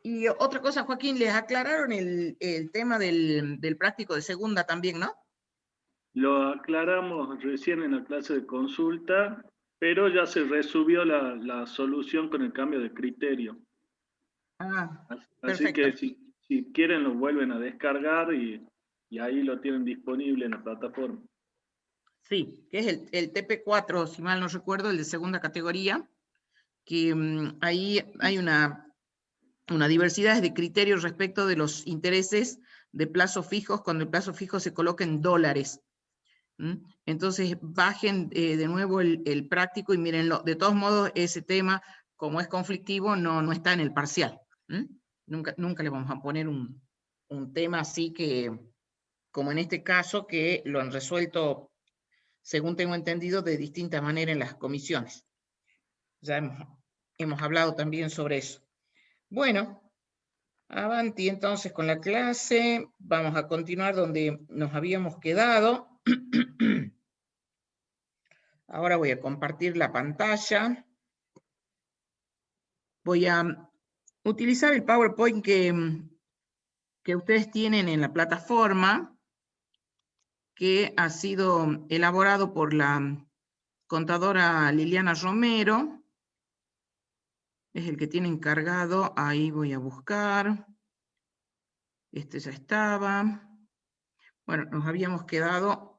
Y otra cosa, Joaquín, les aclararon el tema del práctico de segunda también, ¿no? Lo aclaramos recién en la clase de consulta, pero ya se resubió la solución con el cambio de criterio. Ah, Así que perfecto. si quieren lo vuelven a descargar y ahí lo tienen disponible en la plataforma. Sí, que es el TP4, si mal no recuerdo, el de segunda categoría, que ahí hay una diversidad de criterios respecto de los intereses de plazos fijos, cuando el plazo fijo se coloca en dólares. Entonces, bajen de nuevo el práctico y mírenlo. De todos modos, ese tema, como es conflictivo, no está en el parcial. Nunca le vamos a poner un tema así que, como en este caso, que lo han resuelto, según tengo entendido, de distinta manera en las comisiones. Ya hemos hablado también sobre eso. Bueno, avanti entonces con la clase. Vamos a continuar donde nos habíamos quedado. Ahora voy a compartir la pantalla. Voy a utilizar el PowerPoint que ustedes tienen en la plataforma, que ha sido elaborado por la contadora Liliana Romero. Es el que tiene encargado. Ahí voy a buscar. Este ya estaba. Bueno, nos habíamos quedado.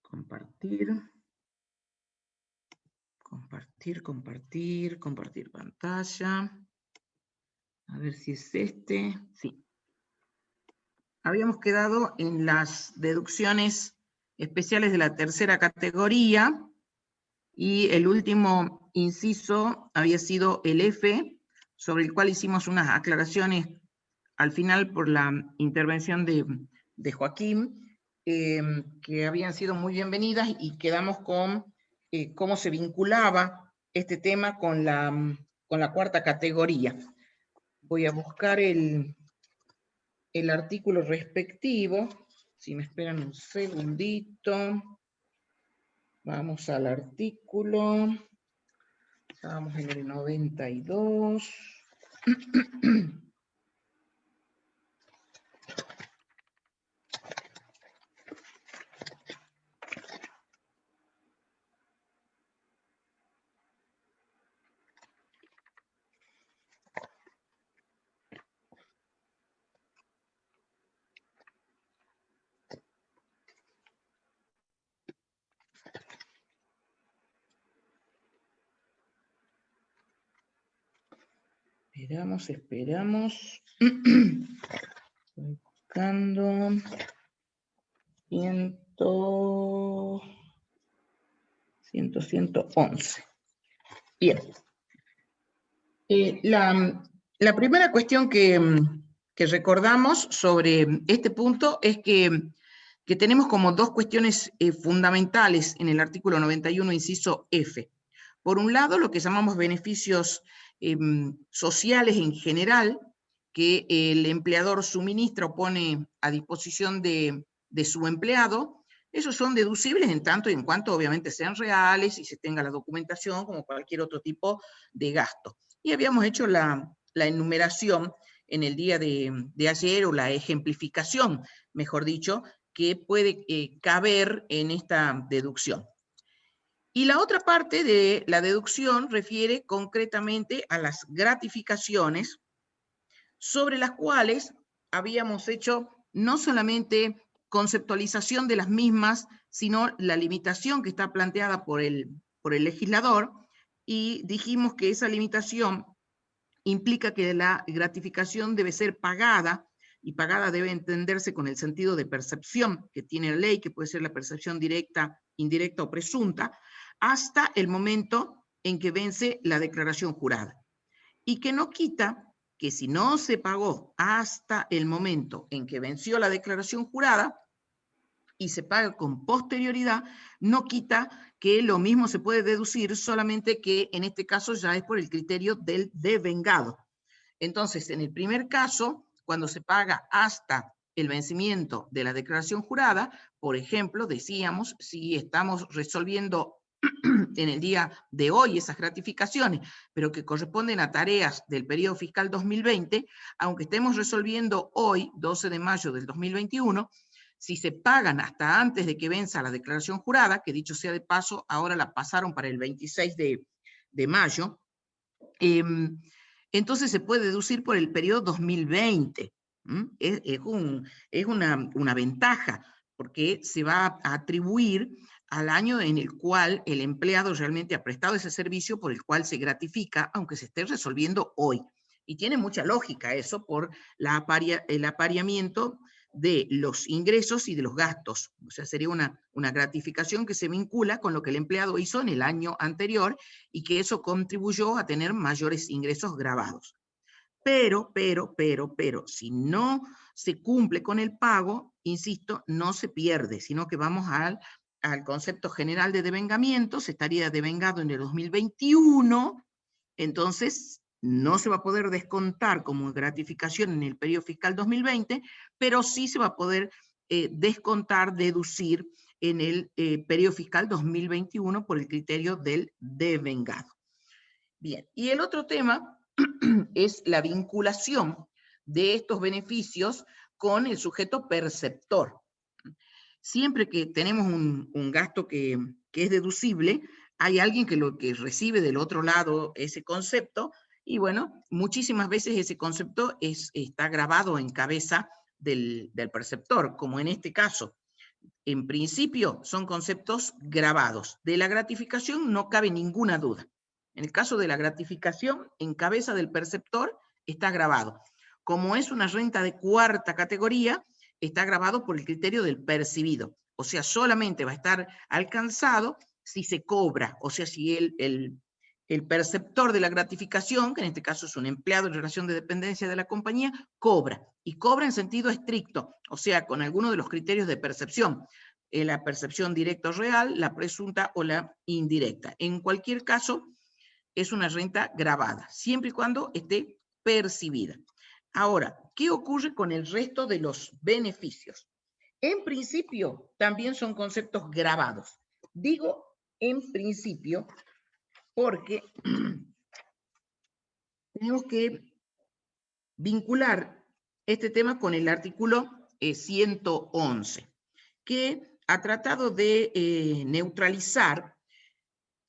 Compartir. Compartir pantalla. A ver si es este. Sí. Habíamos quedado en las deducciones especiales de la tercera categoría y el último inciso había sido el F, sobre el cual hicimos unas aclaraciones al final por la intervención de Joaquín, que habían sido muy bienvenidas, y quedamos con cómo se vinculaba este tema con la cuarta categoría. Voy a buscar el artículo respectivo. Si me esperan un segundito. Vamos al artículo. Estamos en el 92. Esperamos. Estoy buscando. 111. Bien. La primera cuestión que recordamos sobre este punto es que tenemos como dos cuestiones fundamentales en el artículo 91, inciso F. Por un lado, lo que llamamos beneficios sociales en general, que el empleador suministra o pone a disposición de su empleado. Esos son deducibles en tanto y en cuanto obviamente sean reales y se tenga la documentación como cualquier otro tipo de gasto. Y habíamos hecho la enumeración en el día de ayer, o la ejemplificación, mejor dicho, que puede caber en esta deducción. Y la otra parte de la deducción refiere concretamente a las gratificaciones, sobre las cuales habíamos hecho no solamente conceptualización de las mismas, sino la limitación que está planteada por el legislador, y dijimos que esa limitación implica que la gratificación debe ser pagada, y pagada debe entenderse con el sentido de percepción que tiene la ley, que puede ser la percepción directa, indirecta o presunta, hasta el momento en que vence la declaración jurada. Y que no quita que si no se pagó hasta el momento en que venció la declaración jurada y se paga con posterioridad, no quita que lo mismo se puede deducir, solamente que en este caso ya es por el criterio del devengado. Entonces, en el primer caso, cuando se paga hasta el vencimiento de la declaración jurada. Por ejemplo, decíamos, si estamos resolviendo en el día de hoy esas gratificaciones, pero que corresponden a tareas del periodo fiscal 2020, aunque estemos resolviendo hoy, 12 de mayo del 2021, si se pagan hasta antes de que venza la declaración jurada, que dicho sea de paso, ahora la pasaron para el 26 de mayo, entonces se puede deducir por el periodo 2020. Es una ventaja, porque se va a atribuir al año en el cual el empleado realmente ha prestado ese servicio por el cual se gratifica, aunque se esté resolviendo hoy. Y tiene mucha lógica eso por el apareamiento de los ingresos y de los gastos. O sea, sería una gratificación que se vincula con lo que el empleado hizo en el año anterior y que eso contribuyó a tener mayores ingresos grabados. Pero, si no se cumple con el pago, insisto, no se pierde, sino que vamos al concepto general de devengamiento, se estaría devengado en el 2021, entonces no se va a poder descontar como gratificación en el periodo fiscal 2020, pero sí se va a poder descontar, deducir en el periodo fiscal 2021 por el criterio del devengado. Bien, y el otro tema es la vinculación de estos beneficios con el sujeto perceptor. Siempre que tenemos un gasto que es deducible, hay alguien que recibe del otro lado ese concepto, y bueno, muchísimas veces ese concepto está grabado en cabeza del perceptor, como en este caso. En principio son conceptos grabados. De la gratificación no cabe ninguna duda. En el caso de la gratificación, en cabeza del perceptor está grabado. Como es una renta de cuarta categoría, está grabado por el criterio del percibido. O sea, solamente va a estar alcanzado si se cobra. O sea, si el perceptor de la gratificación, que en este caso es un empleado en relación de dependencia de la compañía, cobra. Y cobra en sentido estricto, o sea, con alguno de los criterios de percepción. La percepción directa o real, la presunta o la indirecta. En cualquier caso, es una renta gravada, siempre y cuando esté percibida. Ahora, ¿qué ocurre con el resto de los beneficios? En principio, también son conceptos gravados. Digo en principio porque tenemos que vincular este tema con el artículo 111, que ha tratado de neutralizar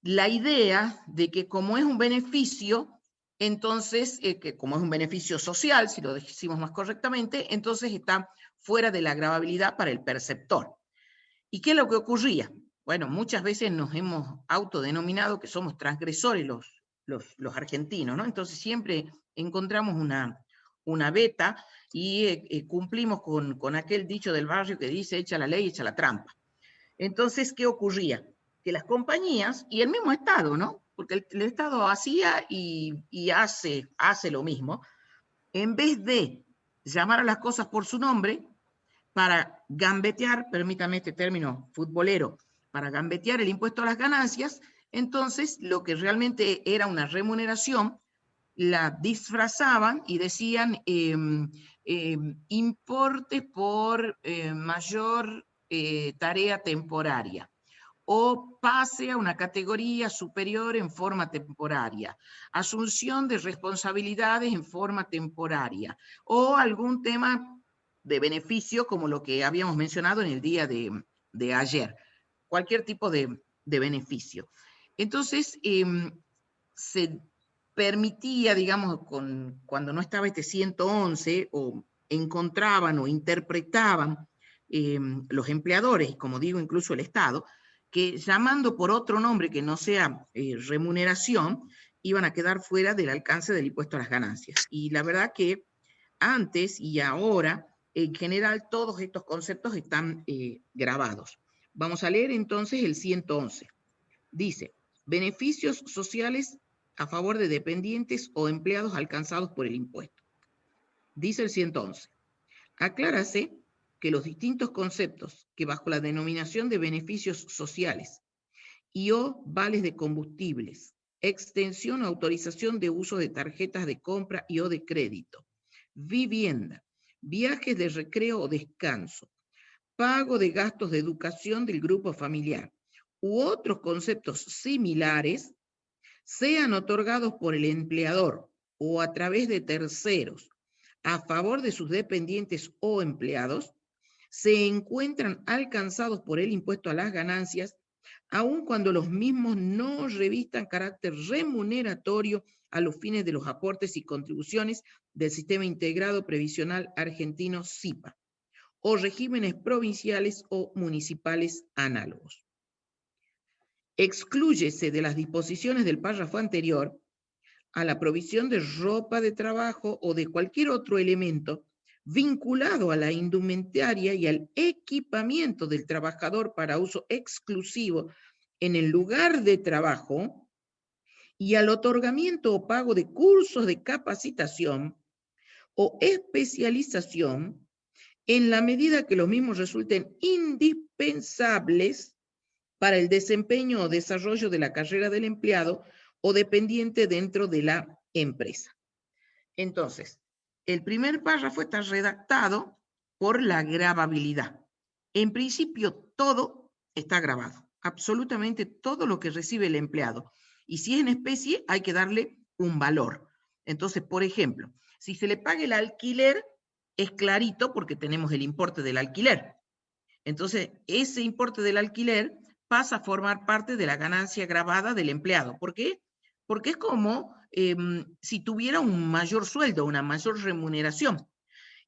la idea de que como es un beneficio, entonces, que como es un beneficio social, si lo decimos más correctamente, entonces está fuera de la gravabilidad para el perceptor. ¿Y qué es lo que ocurría? Bueno, muchas veces nos hemos autodenominado que somos transgresores los argentinos, ¿no? Entonces siempre encontramos una veta y cumplimos con aquel dicho del barrio que dice, echa la ley, echa la trampa. Entonces, ¿qué ocurría? Que las compañías y el mismo Estado, ¿no? Porque el Estado hacía y hace lo mismo, en vez de llamar a las cosas por su nombre, para gambetear, permítame este término futbolero, para gambetear el impuesto a las ganancias, entonces lo que realmente era una remuneración, la disfrazaban y decían importe por mayor tarea temporaria, o pase a una categoría superior en forma temporaria, asunción de responsabilidades en forma temporaria, o algún tema de beneficio como lo que habíamos mencionado en el día de ayer, cualquier tipo de beneficio. Entonces, se permitía, digamos, cuando no estaba este 111, o encontraban o interpretaban los empleadores, como digo, incluso el Estado, que llamando por otro nombre que no sea remuneración, iban a quedar fuera del alcance del impuesto a las ganancias. Y la verdad que antes y ahora, en general, todos estos conceptos están grabados. Vamos a leer entonces el 111. Dice, beneficios sociales a favor de dependientes o empleados alcanzados por el impuesto. Dice el 111. Aclárase que los distintos conceptos que bajo la denominación de beneficios sociales y o vales de combustibles, extensión o autorización de uso de tarjetas de compra y o de crédito, vivienda, viajes de recreo o descanso, pago de gastos de educación del grupo familiar u otros conceptos similares, sean otorgados por el empleador o a través de terceros a favor de sus dependientes o empleados, se encuentran alcanzados por el impuesto a las ganancias, aun cuando los mismos no revistan carácter remuneratorio a los fines de los aportes y contribuciones del Sistema Integrado Previsional Argentino SIPA, o regímenes provinciales o municipales análogos. Exclúyese de las disposiciones del párrafo anterior a la provisión de ropa de trabajo o de cualquier otro elemento vinculado a la indumentaria y al equipamiento del trabajador para uso exclusivo en el lugar de trabajo y al otorgamiento o pago de cursos de capacitación o especialización en la medida que los mismos resulten indispensables para el desempeño o desarrollo de la carrera del empleado o dependiente dentro de la empresa. Entonces, el primer párrafo está redactado por la gravabilidad. En principio, todo está grabado, absolutamente todo lo que recibe el empleado. Y si es en especie, hay que darle un valor. Entonces, por ejemplo, si se le paga el alquiler, es clarito porque tenemos el importe del alquiler. Entonces, ese importe del alquiler pasa a formar parte de la ganancia gravada del empleado. ¿Por qué? Porque es como si tuviera un mayor sueldo, una mayor remuneración.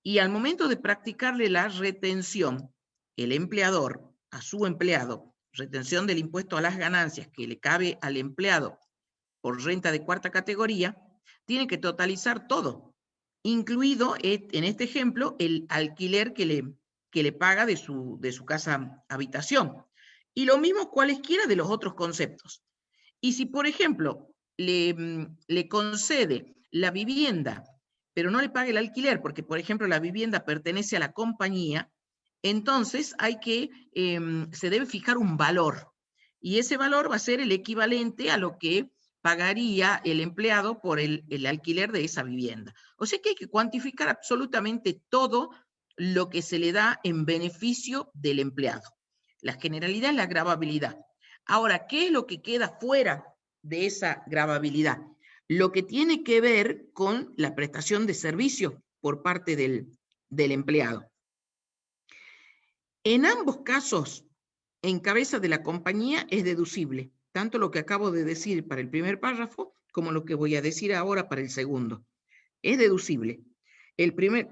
Y al momento de practicarle la retención, el empleador a su empleado, retención del impuesto a las ganancias que le cabe al empleado por renta de cuarta categoría, tiene que totalizar todo, incluido en este ejemplo el alquiler que le paga de su casa habitación. Y lo mismo cualesquiera de los otros conceptos. Y si, por ejemplo, le concede la vivienda, pero no le paga el alquiler, porque, por ejemplo, la vivienda pertenece a la compañía, entonces se debe fijar un valor. Y ese valor va a ser el equivalente a lo que pagaría el empleado por el alquiler de esa vivienda. O sea que hay que cuantificar absolutamente todo lo que se le da en beneficio del empleado. La generalidad es la gravabilidad. Ahora, ¿qué es lo que queda fuera de esa gravabilidad? Lo que tiene que ver con la prestación de servicio por parte del empleado. En ambos casos, en cabeza de la compañía es deducible, tanto lo que acabo de decir para el primer párrafo como lo que voy a decir ahora para el segundo. Es deducible.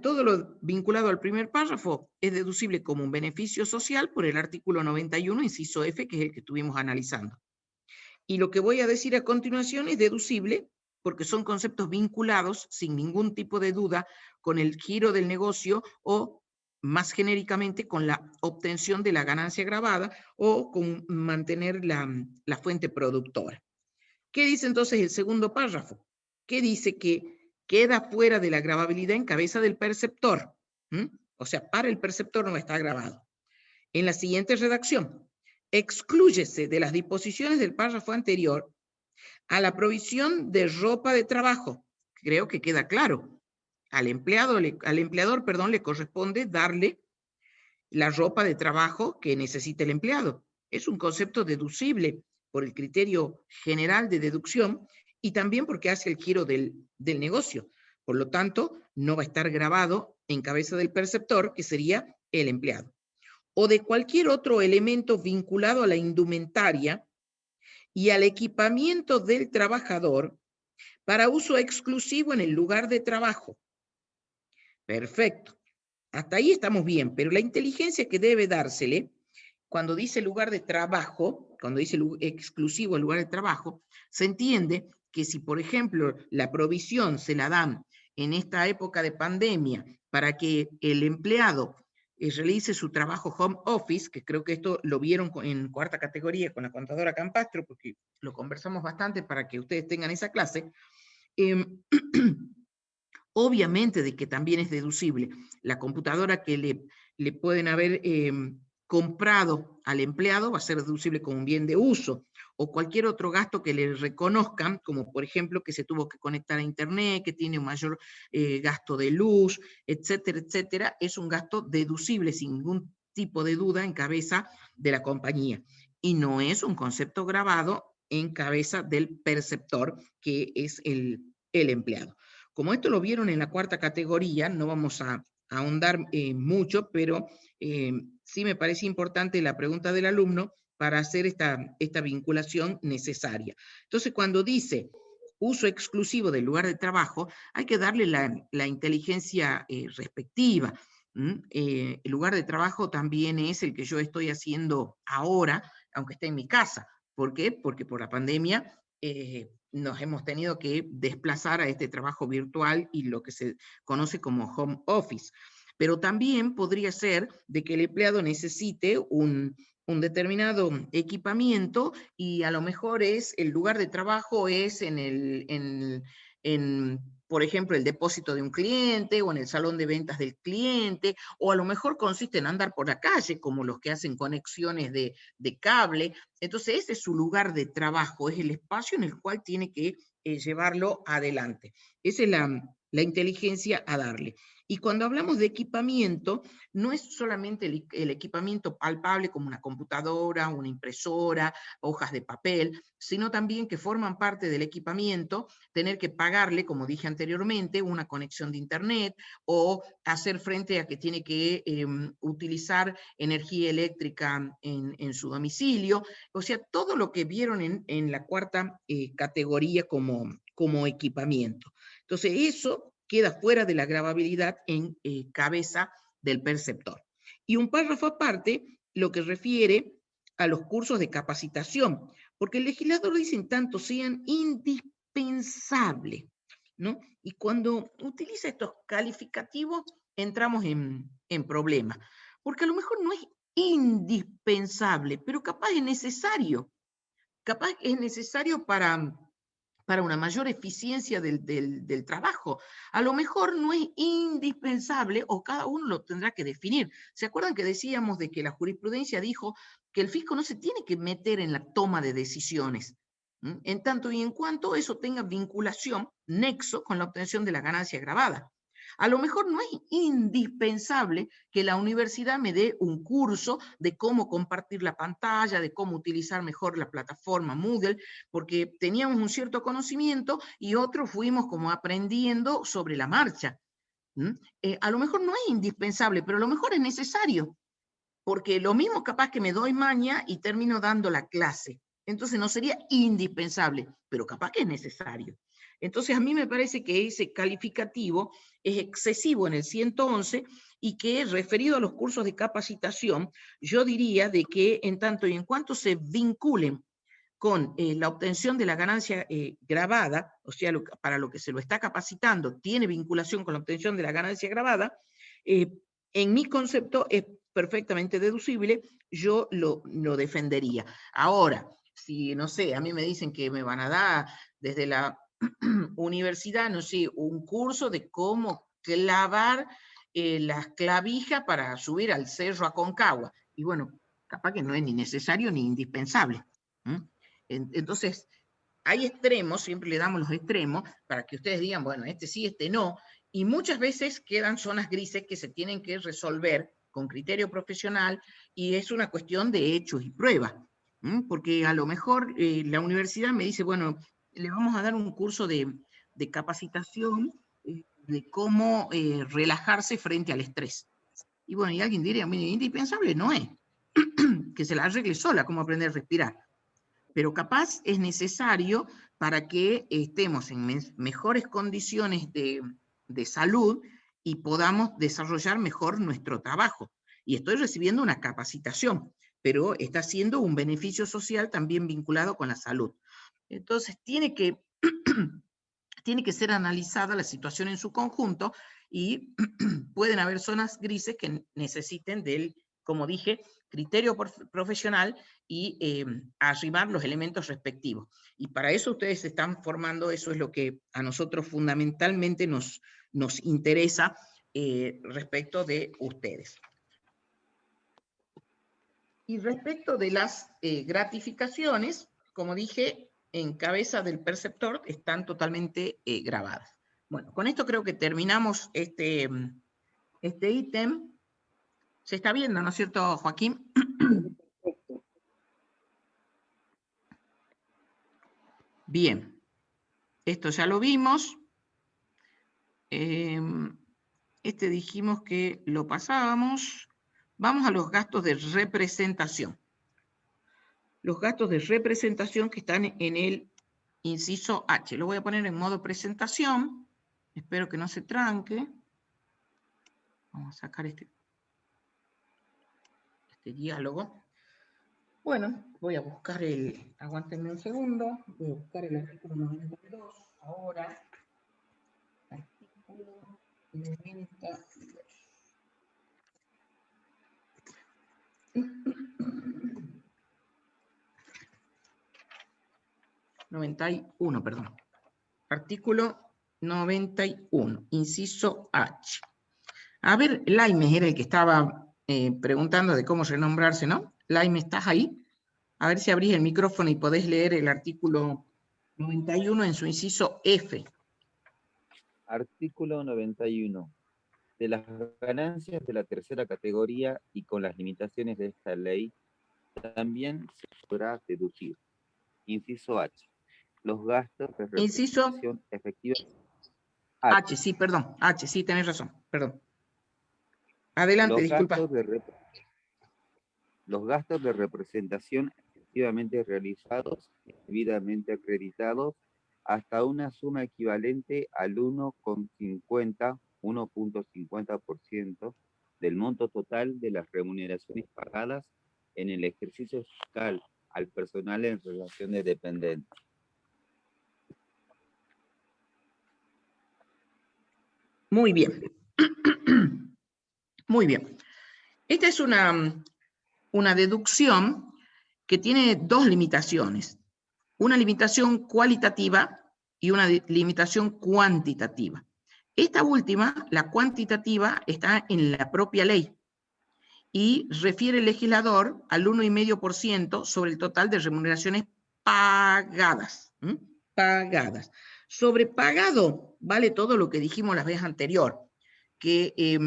Todo lo vinculado al primer párrafo es deducible como un beneficio social por el artículo 91, inciso F, que es el que estuvimos analizando. Y lo que voy a decir a continuación es deducible porque son conceptos vinculados, sin ningún tipo de duda, con el giro del negocio o, más genéricamente, con la obtención de la ganancia gravada o con mantener la fuente productora. ¿Qué dice entonces el segundo párrafo? ¿Qué dice? Que queda fuera de la gravabilidad en cabeza del perceptor. O sea, para el perceptor no está gravado. En la siguiente redacción, exclúyese de las disposiciones del párrafo anterior a la provisión de ropa de trabajo. Creo que queda claro. Al empleador, le corresponde darle la ropa de trabajo que necesita el empleado. Es un concepto deducible por el criterio general de deducción y también porque hace el giro del negocio. Por lo tanto, no va a estar grabado en cabeza del perceptor, que sería el empleado. O de cualquier otro elemento vinculado a la indumentaria y al equipamiento del trabajador para uso exclusivo en el lugar de trabajo. Perfecto. Hasta ahí estamos bien, pero la inteligencia que debe dársele, cuando dice lugar de trabajo, cuando dice exclusivo el lugar de trabajo, se entiende que si, por ejemplo, la provisión se la dan en esta época de pandemia para que el empleado realice su trabajo home office, que creo que esto lo vieron en cuarta categoría con la contadora Campastro, porque lo conversamos bastante para que ustedes tengan esa clase, obviamente de que también es deducible. La computadora que le pueden haber comprado al empleado va a ser deducible como un bien de uso, o cualquier otro gasto que le reconozcan, como por ejemplo que se tuvo que conectar a internet, que tiene un mayor gasto de luz, etcétera, etcétera, es un gasto deducible sin ningún tipo de duda en cabeza de la compañía. Y no es un concepto grabado en cabeza del perceptor, que es el empleado. Como esto lo vieron en la cuarta categoría, no vamos a ahondar mucho, pero sí me parece importante la pregunta del alumno para hacer esta vinculación necesaria. Entonces, cuando dice uso exclusivo del lugar de trabajo, hay que darle la inteligencia respectiva. El lugar de trabajo también es el que yo estoy haciendo ahora, aunque esté en mi casa. ¿Por qué? Porque por la pandemia nos hemos tenido que desplazar a este trabajo virtual y lo que se conoce como home office. Pero también podría ser de que el empleado necesite un determinado equipamiento y a lo mejor el lugar de trabajo es por ejemplo, el depósito de un cliente o en el salón de ventas del cliente, o a lo mejor consiste en andar por la calle, como los que hacen conexiones de cable. Entonces, ese es su lugar de trabajo, es el espacio en el cual tiene que llevarlo adelante. Esa es la inteligencia a darle. Y cuando hablamos de equipamiento, no es solamente el equipamiento palpable como una computadora, una impresora, hojas de papel, sino también que forman parte del equipamiento tener que pagarle, como dije anteriormente, una conexión de internet o hacer frente a que tiene que utilizar energía eléctrica en su domicilio. O sea, todo lo que vieron en la cuarta categoría como equipamiento. Entonces, eso queda fuera de la gravabilidad en cabeza del perceptor. Y un párrafo aparte, lo que refiere a los cursos de capacitación, porque el legislador dice en tanto sean indispensables, ¿no? Y cuando utiliza estos calificativos, entramos en problemas, porque a lo mejor no es indispensable, pero capaz es necesario para una mayor eficiencia del trabajo. A lo mejor no es indispensable o cada uno lo tendrá que definir. ¿Se acuerdan que decíamos de que la jurisprudencia dijo que el fisco no se tiene que meter en la toma de decisiones, en tanto y en cuanto eso tenga vinculación, nexo con la obtención de la ganancia agravada? A lo mejor no es indispensable que la universidad me dé un curso de cómo compartir la pantalla, de cómo utilizar mejor la plataforma Moodle, porque teníamos un cierto conocimiento y otros fuimos como aprendiendo sobre la marcha. A lo mejor no es indispensable, pero a lo mejor es necesario, porque lo mismo capaz que me doy maña y termino dando la clase. Entonces no sería indispensable, pero capaz que es necesario. Entonces a mí me parece que ese calificativo es excesivo en el 111 y que referido a los cursos de capacitación, yo diría de que en tanto y en cuanto se vinculen con la obtención de la ganancia gravada, o sea, para lo que se lo está capacitando, tiene vinculación con la obtención de la ganancia gravada, en mi concepto es perfectamente deducible, yo lo defendería. Ahora, si, no sé, a mí me dicen que me van a dar desde la universidad, no sé, un curso de cómo clavar las clavijas para subir al cerro Aconcagua, y bueno, capaz que no es ni necesario ni indispensable. Entonces, hay extremos, siempre le damos los extremos, para que ustedes digan, bueno, este sí, este no, y muchas veces quedan zonas grises que se tienen que resolver con criterio profesional, y es una cuestión de hechos y pruebas, porque a lo mejor la universidad me dice, bueno, le vamos a dar un curso de capacitación de cómo relajarse frente al estrés. Y bueno, y alguien diría, mire, indispensable no es, que se la arregle sola, cómo aprender a respirar, pero capaz es necesario para que estemos en mejores condiciones de salud y podamos desarrollar mejor nuestro trabajo. Y estoy recibiendo una capacitación, pero está siendo un beneficio social también vinculado con la salud. Entonces, tiene que ser analizada la situación en su conjunto y pueden haber zonas grises que necesiten del, como dije, criterio profesional y arrimar los elementos respectivos. Y para eso ustedes se están formando, eso es lo que a nosotros fundamentalmente nos interesa respecto de ustedes. Y respecto de las gratificaciones, como dije, en cabeza del perceptor están totalmente grabadas. Bueno, con esto creo que terminamos este ítem. Se está viendo, ¿no es cierto, Joaquín? Bien, esto ya lo vimos. Este dijimos que lo pasábamos. Vamos a los gastos de representación. Los gastos de representación que están en el inciso H. Lo voy a poner en modo presentación. Espero que no se tranque. Vamos a sacar este diálogo. Bueno, voy a buscar aguántenme un segundo, voy a buscar el artículo 92 ahora. Artículo 92. 91, perdón. Artículo 91, inciso H. A ver, Laime era el que estaba preguntando de cómo renombrarse, ¿no? Laime, ¿estás ahí? A ver si abrís el micrófono y podés leer el artículo 91 en su inciso F. Artículo 91. De las ganancias de la tercera categoría y con las limitaciones de esta ley, también se podrá deducir. Inciso H. Los gastos de representación efectiva. H, sí, perdón. H, sí, tenés razón, perdón. Adelante, disculpa. Los gastos de representación efectivamente realizados, debidamente acreditados, hasta una suma equivalente al 1,50% del monto total de las remuneraciones pagadas en el ejercicio fiscal al personal en relación de dependencia. Muy bien. Muy bien. Esta es una deducción que tiene dos limitaciones. Una limitación cualitativa y una limitación cuantitativa. Esta última, la cuantitativa, está en la propia ley y refiere el legislador al 1,5% sobre el total de remuneraciones pagadas. Pagadas. Sobre pagado vale todo lo que dijimos la vez anterior, que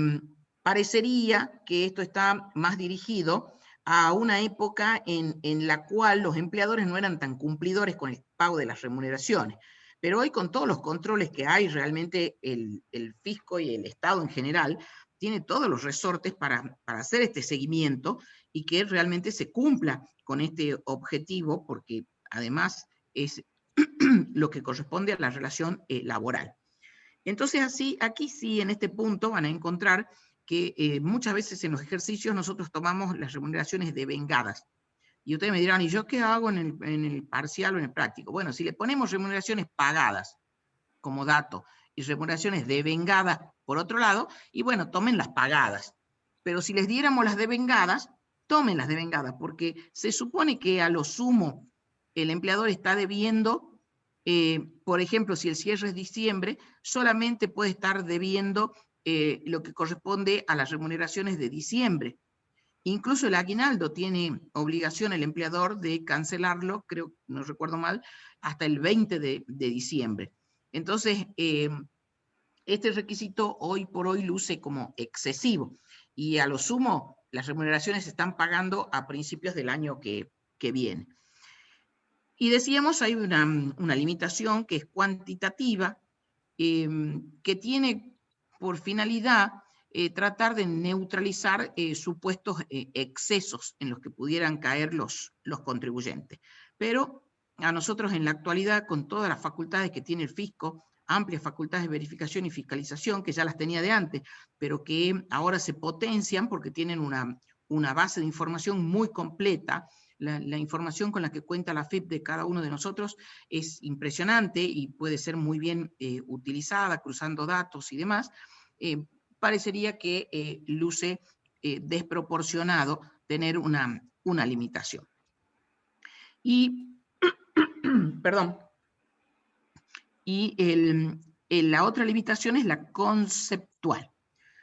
parecería que esto está más dirigido a una época en la cual los empleadores no eran tan cumplidores con el pago de las remuneraciones. Pero hoy, con todos los controles que hay, realmente el fisco y el Estado en general tiene todos los resortes para hacer este seguimiento y que realmente se cumpla con este objetivo, porque además es lo que corresponde a la relación laboral. Entonces, aquí sí, en este punto van a encontrar que muchas veces en los ejercicios nosotros tomamos las remuneraciones devengadas. Y ustedes me dirán, ¿y yo qué hago en el parcial o en el práctico? Bueno, si le ponemos remuneraciones pagadas como dato y remuneraciones devengadas por otro lado, y bueno, tomen las pagadas. Pero si les diéramos las devengadas, tomen las devengadas, porque se supone que a lo sumo el empleador está debiendo, por ejemplo, si el cierre es diciembre, solamente puede estar debiendo lo que corresponde a las remuneraciones de diciembre. Incluso el aguinaldo tiene obligación el empleador de cancelarlo, creo, no recuerdo mal, hasta el 20 de diciembre. Entonces, este requisito hoy por hoy luce como excesivo y a lo sumo las remuneraciones se están pagando a principios del año que viene. Y decíamos, hay una limitación que es cuantitativa, que tiene por finalidad tratar de neutralizar supuestos excesos en los que pudieran caer los contribuyentes. Pero a nosotros en la actualidad, con todas las facultades que tiene el fisco, amplias facultades de verificación y fiscalización, que ya las tenía de antes, pero que ahora se potencian porque tienen una base de información muy completa. La información con la que cuenta la FIP de cada uno de nosotros es impresionante y puede ser muy bien utilizada, cruzando datos y demás. Parecería que luce desproporcionado tener una limitación. Y, perdón, y la otra limitación es la conceptual,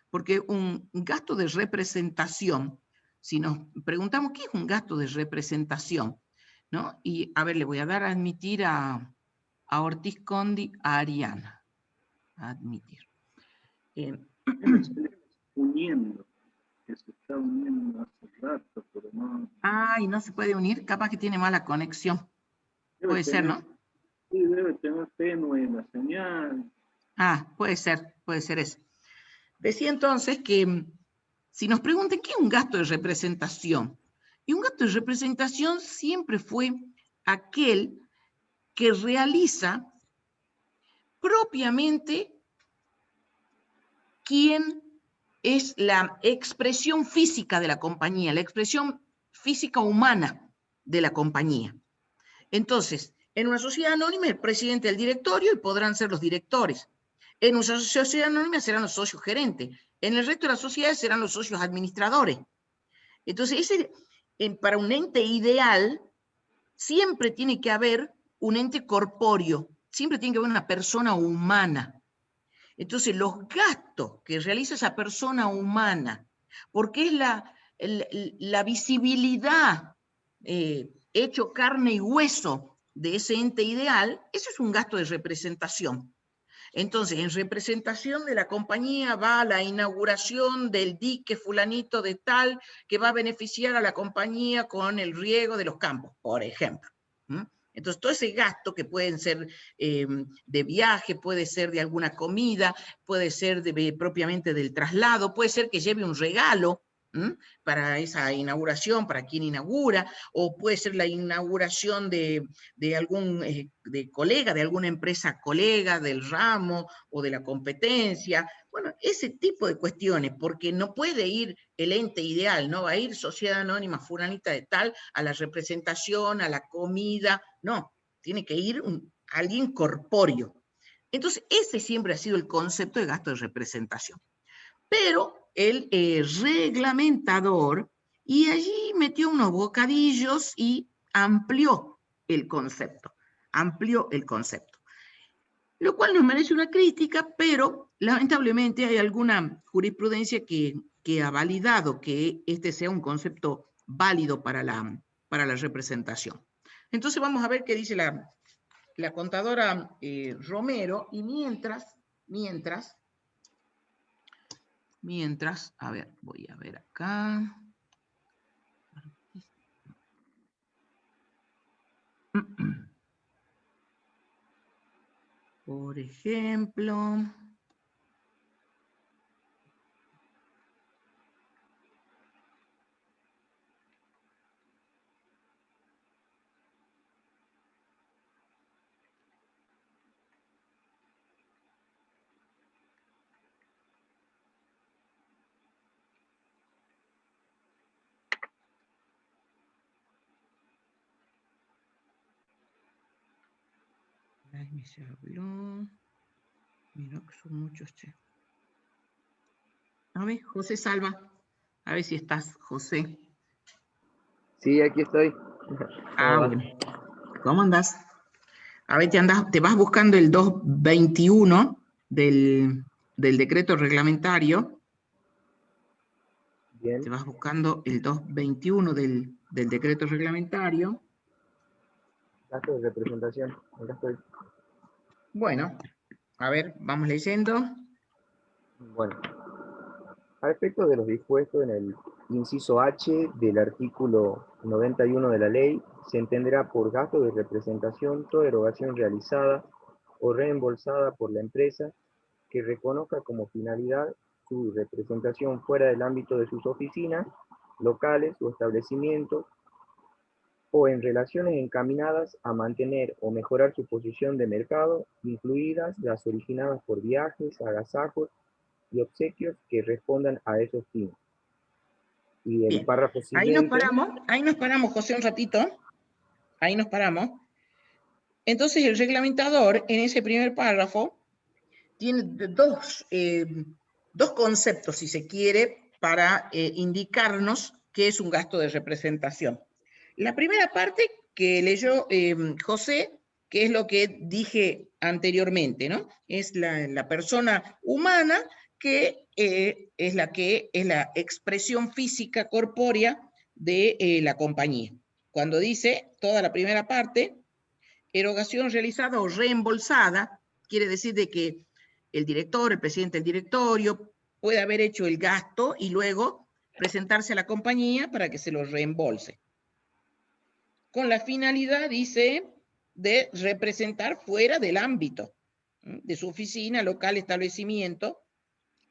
porque un gasto de representación si nos preguntamos qué es un gasto de representación, ¿no? Y a ver, le voy a dar a admitir a Ortiz Condi, a Ariana. Admitir. Uniendo, que se está uniendo hace rato, pero no. Ay, no se puede unir, capaz que tiene mala conexión. Puede ser, ¿no? Sí, debe tener tenue la señal. Ah, puede ser eso. Decía entonces que si nos preguntan qué es un gasto de representación, y un gasto de representación siempre fue aquel que realiza propiamente quien es la expresión física de la compañía, la expresión física humana de la compañía. Entonces, en una sociedad anónima, el presidente del directorio y podrán ser los directores. En una sociedad anónima serán los socios gerentes. En el resto de las sociedades serán los socios administradores. Entonces, para un ente ideal, siempre tiene que haber un ente corpóreo, siempre tiene que haber una persona humana. Entonces, los gastos que realiza esa persona humana, porque es la visibilidad hecho carne y hueso de ese ente ideal, eso es un gasto de representación. Entonces, en representación de la compañía va la inauguración del dique fulanito de tal que va a beneficiar a la compañía con el riego de los campos, por ejemplo. Entonces, todo ese gasto que pueden ser de viaje, puede ser de alguna comida, puede ser propiamente del traslado, puede ser que lleve un regalo para esa inauguración, para quien inaugura, o puede ser la inauguración de algún de colega, de alguna empresa colega, del ramo o de la competencia. Bueno, ese tipo de cuestiones, porque no puede ir el ente ideal, no va a ir Sociedad Anónima fulanita de tal a la representación, a la comida, no, tiene que ir alguien corpóreo. Entonces, ese siempre ha sido el concepto de gasto de representación. Pero el reglamentador, y allí metió unos bocadillos y amplió el concepto, lo cual nos merece una crítica, pero lamentablemente hay alguna jurisprudencia que ha validado que este sea un concepto válido para la representación. Entonces vamos a ver qué dice la contadora Romero, y mientras, a ver, voy a ver acá. Por ejemplo, ay, me se habló. Mira que son muchos, che. A ver, José Salva. A ver si estás, José. Sí, aquí estoy. Bueno. ¿Cómo andás? A ver, te vas buscando el 221 del decreto reglamentario. Bien. Te vas buscando el 221 del decreto reglamentario. Gasto de representación. Acá estoy. Bueno, a ver, vamos leyendo. Bueno. A efectos de los dispuestos en el inciso H del artículo 91 de la ley, se entenderá por gasto de representación toda erogación realizada o reembolsada por la empresa que reconozca como finalidad su representación fuera del ámbito de sus oficinas, locales o establecimientos, o en relaciones encaminadas a mantener o mejorar su posición de mercado, incluidas las originadas por viajes, agasajos y obsequios que respondan a esos fines. Y el Bien. párrafo siguiente... Ahí nos paramos, José, un ratito. Ahí nos paramos. Entonces, el reglamentador, en ese primer párrafo, tiene dos conceptos, si se quiere, para indicarnos qué es un gasto de representación. La primera parte que leyó José, que es lo que dije anteriormente, ¿no? Es la persona humana que es la expresión física corpórea de la compañía. Cuando dice toda la primera parte, erogación realizada o reembolsada, quiere decir de que el director, el presidente del directorio, puede haber hecho el gasto y luego presentarse a la compañía para que se lo reembolse. Con la finalidad, dice, de representar fuera del ámbito de su oficina, local, establecimiento.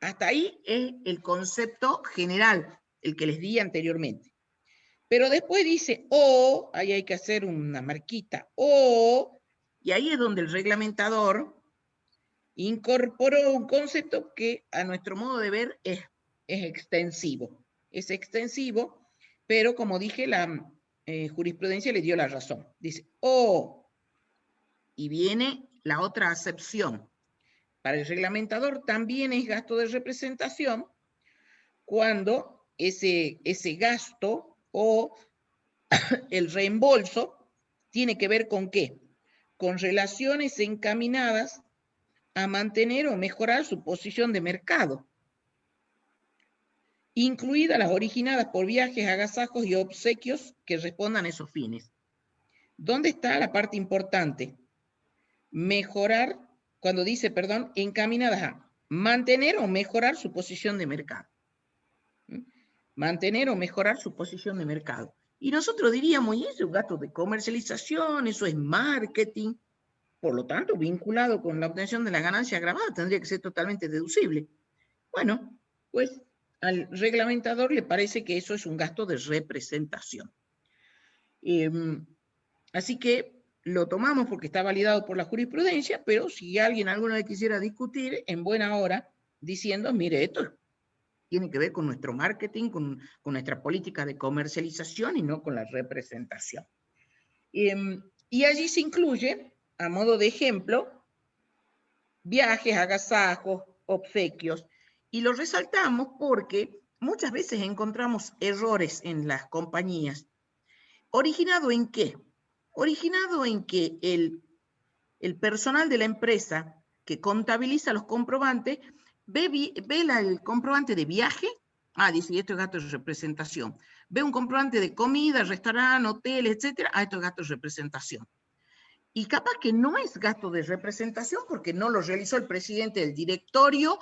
Hasta ahí es el concepto general, el que les di anteriormente. Pero después dice, o, ahí hay que hacer una marquita, o, y ahí es donde el reglamentador incorporó un concepto que a nuestro modo de ver es extensivo. Es extensivo, pero como dije, la jurisprudencia le dio la razón. Dice, o, y viene la otra acepción. Para el reglamentador también es gasto de representación cuando ese gasto o el reembolso tiene que ver con ¿qué? Con relaciones encaminadas a mantener o mejorar su posición de mercado, incluidas las originadas por viajes, agasajos y obsequios que respondan a esos fines. ¿Dónde está la parte importante? Mejorar, cuando dice, perdón, encaminadas a mantener o mejorar su posición de mercado. Mantener o mejorar su posición de mercado. Y nosotros diríamos, y eso es un gasto de comercialización, eso es marketing, por lo tanto, vinculado con la obtención de la ganancia agravada, tendría que ser totalmente deducible. Bueno, pues al reglamentador le parece que eso es un gasto de representación. Así que lo tomamos porque está validado por la jurisprudencia, pero si alguien alguna vez quisiera discutir, en buena hora, diciendo, mire, esto tiene que ver con nuestro marketing, con nuestra política de comercialización y no con la representación. Y allí se incluye, a modo de ejemplo, viajes, agasajos, obsequios, y lo resaltamos porque muchas veces encontramos errores en las compañías. ¿Originado en qué? Originado en que el personal de la empresa que contabiliza los comprobantes ve el comprobante de viaje, dice, esto es gasto de representación. Ve un comprobante de comida, restaurante, hoteles, etcétera, esto es gasto de representación. Y capaz que no es gasto de representación porque no lo realizó el presidente del directorio,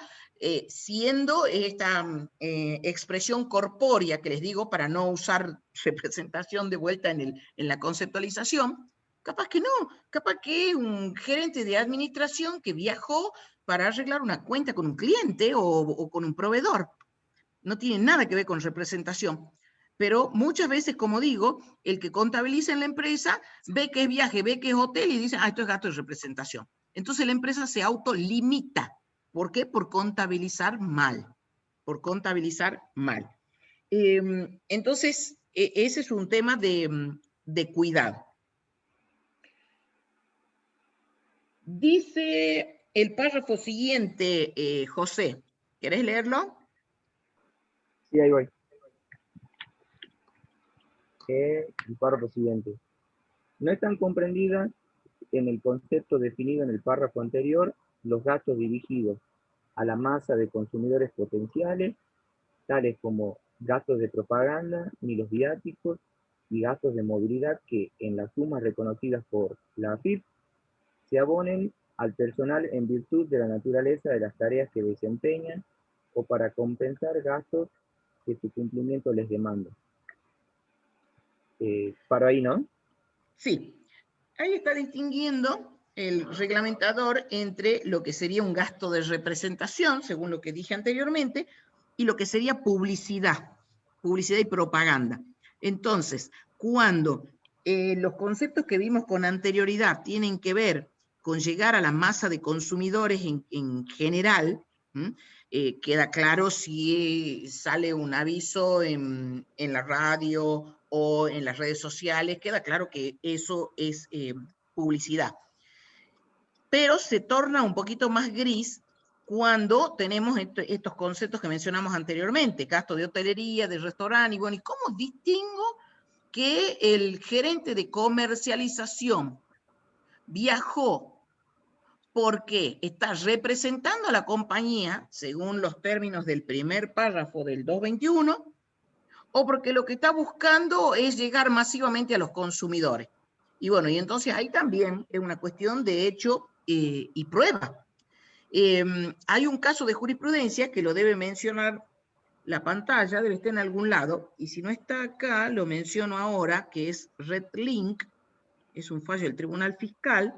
siendo esta expresión corpórea que les digo para no usar representación de vuelta en la conceptualización. Capaz que no, capaz que es un gerente de administración que viajó para arreglar una cuenta con un cliente o con un proveedor. No tiene nada que ver con representación. Pero muchas veces, como digo, el que contabiliza en la empresa ve que es viaje, ve que es hotel y dice, esto es gasto de representación. Entonces la empresa se autolimita. ¿Por qué? Por contabilizar mal. Por contabilizar mal. Entonces, ese es un tema de cuidado. Dice el párrafo siguiente, José. ¿Querés leerlo? Sí, ahí voy. El párrafo siguiente. No están comprendidas en el concepto definido en el párrafo anterior los gastos dirigidos a la masa de consumidores potenciales, tales como gastos de propaganda, ni los viáticos y gastos de movilidad que, en las sumas reconocidas por la AFIP, se abonen al personal en virtud de la naturaleza de las tareas que desempeñan o para compensar gastos que su cumplimiento les demanda. Para ahí, ¿no? Sí. Ahí está distinguiendo el reglamentador entre lo que sería un gasto de representación, según lo que dije anteriormente, y lo que sería publicidad y propaganda. Entonces, cuando los conceptos que vimos con anterioridad tienen que ver con llegar a la masa de consumidores en general, queda claro si sale un aviso en la radio o en las redes sociales, queda claro que eso es publicidad. Pero se torna un poquito más gris cuando tenemos estos conceptos que mencionamos anteriormente, gasto de hotelería, de restaurante, y bueno, ¿y cómo distingo que el gerente de comercialización viajó porque está representando a la compañía según los términos del primer párrafo del 221, o porque lo que está buscando es llegar masivamente a los consumidores. Y bueno, y entonces ahí también es una cuestión de hecho y prueba. Hay un caso de jurisprudencia que lo debe mencionar la pantalla, debe estar en algún lado, y si no está acá, lo menciono ahora, que es RedLink, es un fallo del Tribunal Fiscal.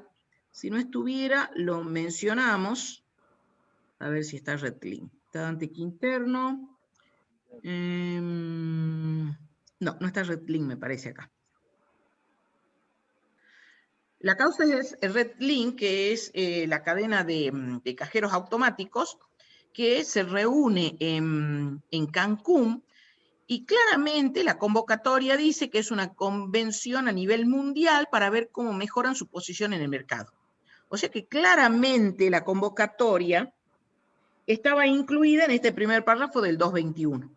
Si no estuviera, lo mencionamos. A ver si está RedLink. Está Dante Quinterno. No, no está RedLink, me parece acá. La causa es RedLink, que es la cadena de cajeros automáticos que se reúne en Cancún, y claramente la convocatoria dice que es una convención a nivel mundial para ver cómo mejoran su posición en el mercado. O sea que claramente la convocatoria estaba incluida en este primer párrafo del 221.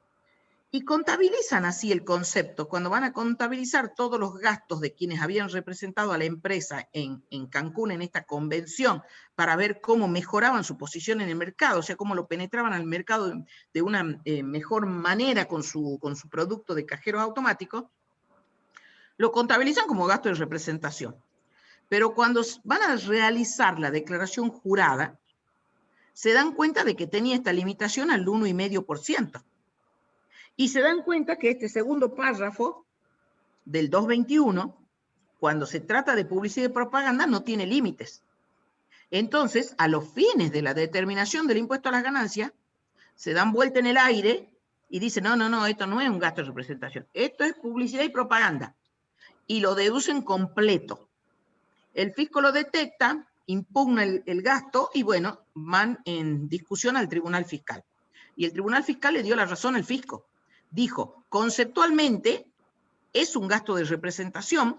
Y contabilizan así el concepto. Cuando van a contabilizar todos los gastos de quienes habían representado a la empresa en Cancún en esta convención para ver cómo mejoraban su posición en el mercado, o sea, cómo lo penetraban al mercado de una mejor manera con su producto de cajeros automáticos, lo contabilizan como gasto de representación. Pero cuando van a realizar la declaración jurada, se dan cuenta de que tenía esta limitación al 1,5%. Y se dan cuenta que este segundo párrafo del 221, cuando se trata de publicidad y propaganda, no tiene límites. Entonces, a los fines de la determinación del impuesto a las ganancias, se dan vuelta en el aire y dicen, no, esto no es un gasto de representación, esto es publicidad y propaganda. Y lo deducen completo. El fisco lo detecta, impugna el gasto y bueno, van en discusión al Tribunal Fiscal. Y el Tribunal Fiscal le dio la razón al fisco. Dijo, conceptualmente es un gasto de representación,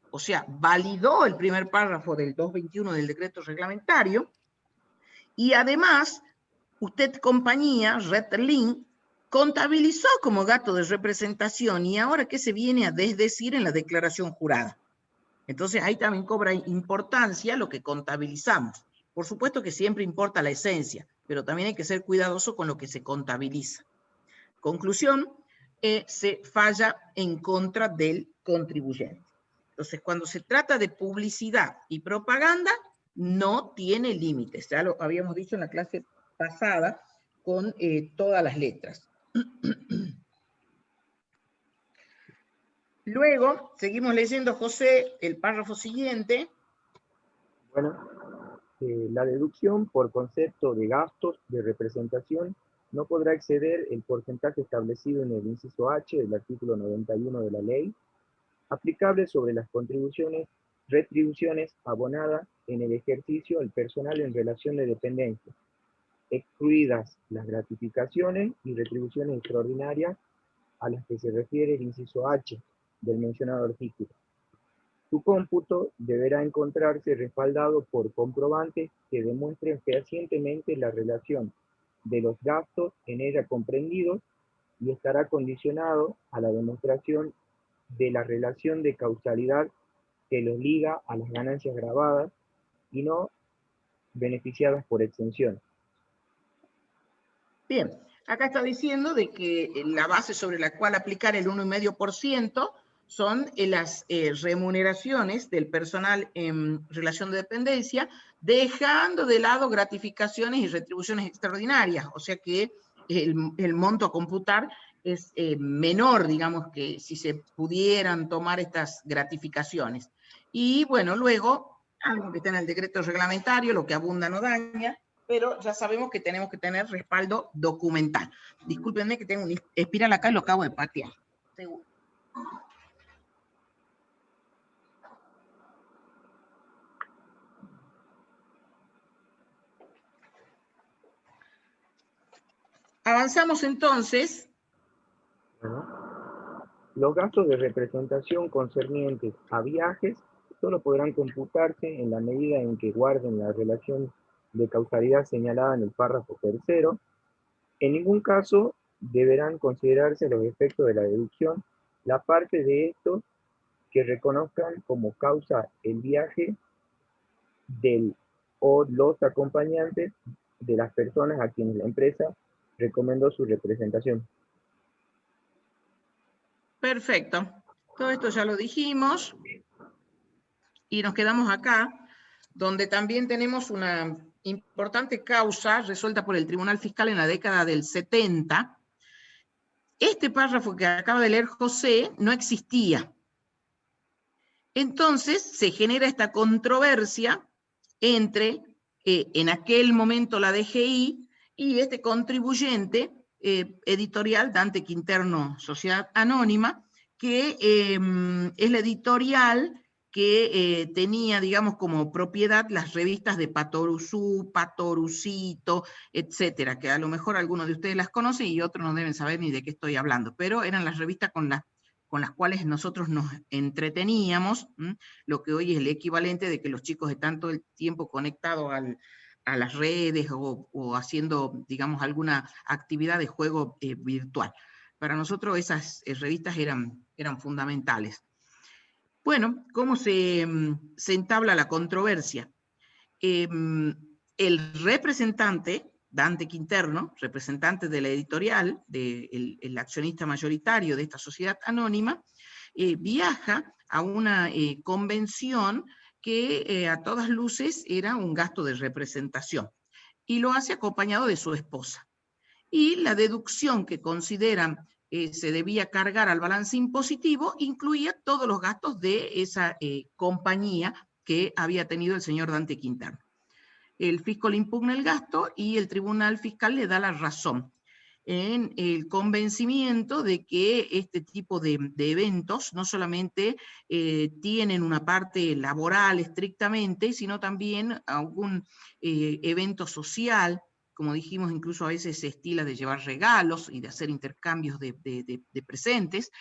o sea, validó el primer párrafo del 221 del decreto reglamentario, y además, usted, compañía, RedLink, contabilizó como gasto de representación, y ahora ¿qué se viene a desdecir en la declaración jurada? Entonces ahí también cobra importancia lo que contabilizamos. Por supuesto que siempre importa la esencia, pero también hay que ser cuidadoso con lo que se contabiliza. Conclusión, se falla en contra del contribuyente. Entonces, cuando se trata de publicidad y propaganda, no tiene límites. Ya lo habíamos dicho en la clase pasada con todas las letras. Luego, seguimos leyendo, José, el párrafo siguiente. Bueno, la deducción por concepto de gastos de representación no podrá exceder el porcentaje establecido en el inciso H del artículo 91 de la ley, aplicable sobre las retribuciones abonadas en el ejercicio al personal en relación de dependencia, excluidas las gratificaciones y retribuciones extraordinarias a las que se refiere el inciso H del mencionado artículo. Su cómputo deberá encontrarse respaldado por comprobantes que demuestren fehacientemente la relación de los gastos en ella comprendidos y estará condicionado a la demostración de la relación de causalidad que los liga a las ganancias grabadas y no beneficiadas por exención. Bien, acá está diciendo de que la base sobre la cual aplicar el 1,5% son las remuneraciones del personal en relación de dependencia, dejando de lado gratificaciones y retribuciones extraordinarias, o sea que el monto a computar es menor, digamos, que si se pudieran tomar estas gratificaciones. Y bueno, luego, algo que está en el decreto reglamentario, lo que abunda no daña, pero ya sabemos que tenemos que tener respaldo documental. Discúlpenme que tengo un espiral acá y lo acabo de patear. Seguro. Avanzamos entonces. Bueno, los gastos de representación concernientes a viajes solo podrán computarse en la medida en que guarden la relación de causalidad señalada en el párrafo tercero. En ningún caso deberán considerarse los efectos de la deducción la parte de estos que reconozcan como causa el viaje del o los acompañantes de las personas a quienes la empresa recomendó su representación. Perfecto. Todo esto ya lo dijimos. Y nos quedamos acá, donde también tenemos una importante causa resuelta por el Tribunal Fiscal en la década del 70. Este párrafo que acaba de leer José no existía. Entonces se genera esta controversia entre, en aquel momento, la DGI y este contribuyente editorial, Dante Quinterno Sociedad Anónima, que es la editorial que tenía, digamos, como propiedad las revistas de Patoruzú, Patorucito, etcétera, que a lo mejor algunos de ustedes las conocen y otros no deben saber ni de qué estoy hablando, pero eran las revistas con las cuales nosotros nos entreteníamos, lo que hoy es el equivalente de que los chicos están todo el tiempo conectados a las redes o haciendo, digamos, alguna actividad de juego virtual. Para nosotros esas revistas eran fundamentales. Bueno, ¿cómo se entabla la controversia? El representante, Dante Quinterno, representante de la editorial, el accionista mayoritario de esta sociedad anónima, viaja a una convención que a todas luces era un gasto de representación, y lo hace acompañado de su esposa. Y la deducción que consideran se debía cargar al balance impositivo incluía todos los gastos de esa compañía que había tenido el señor Dante Quinterno. El fisco le impugna el gasto y el Tribunal Fiscal le da la razón en el convencimiento de que este tipo de eventos no solamente tienen una parte laboral estrictamente, sino también algún evento social. Como dijimos, incluso a veces se estila de llevar regalos y de hacer intercambios de presentes.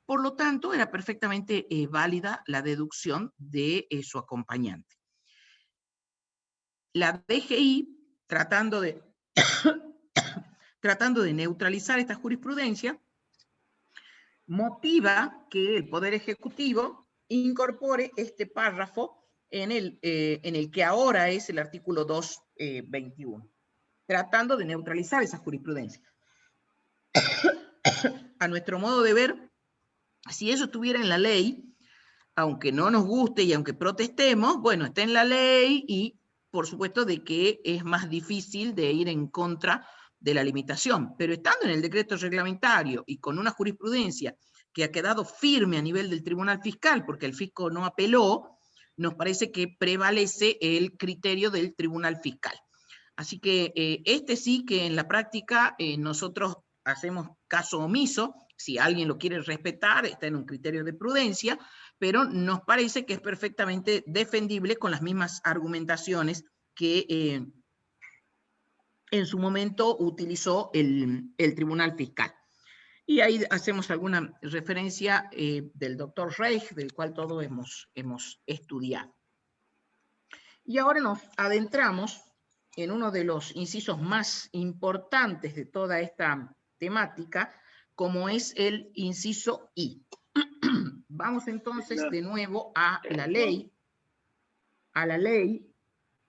Por lo tanto, era perfectamente válida la deducción de su acompañante. La DGI, tratando de neutralizar esta jurisprudencia, motiva que el Poder Ejecutivo incorpore este párrafo en el que ahora es el artículo 221, tratando de neutralizar esa jurisprudencia. A nuestro modo de ver, si eso estuviera en la ley, aunque no nos guste y aunque protestemos, bueno, está en la ley y por supuesto de que es más difícil de ir en contra de la limitación, pero estando en el decreto reglamentario y con una jurisprudencia que ha quedado firme a nivel del Tribunal Fiscal, porque el fisco no apeló, nos parece que prevalece el criterio del Tribunal Fiscal. Así que este sí que en la práctica nosotros hacemos caso omiso. Si alguien lo quiere respetar, está en un criterio de prudencia, pero nos parece que es perfectamente defendible con las mismas argumentaciones que en su momento utilizó el Tribunal Fiscal. Y ahí hacemos alguna referencia del doctor Reich, del cual todos hemos estudiado. Y ahora nos adentramos en uno de los incisos más importantes de toda esta temática, como es el inciso I. Vamos entonces de nuevo a la ley,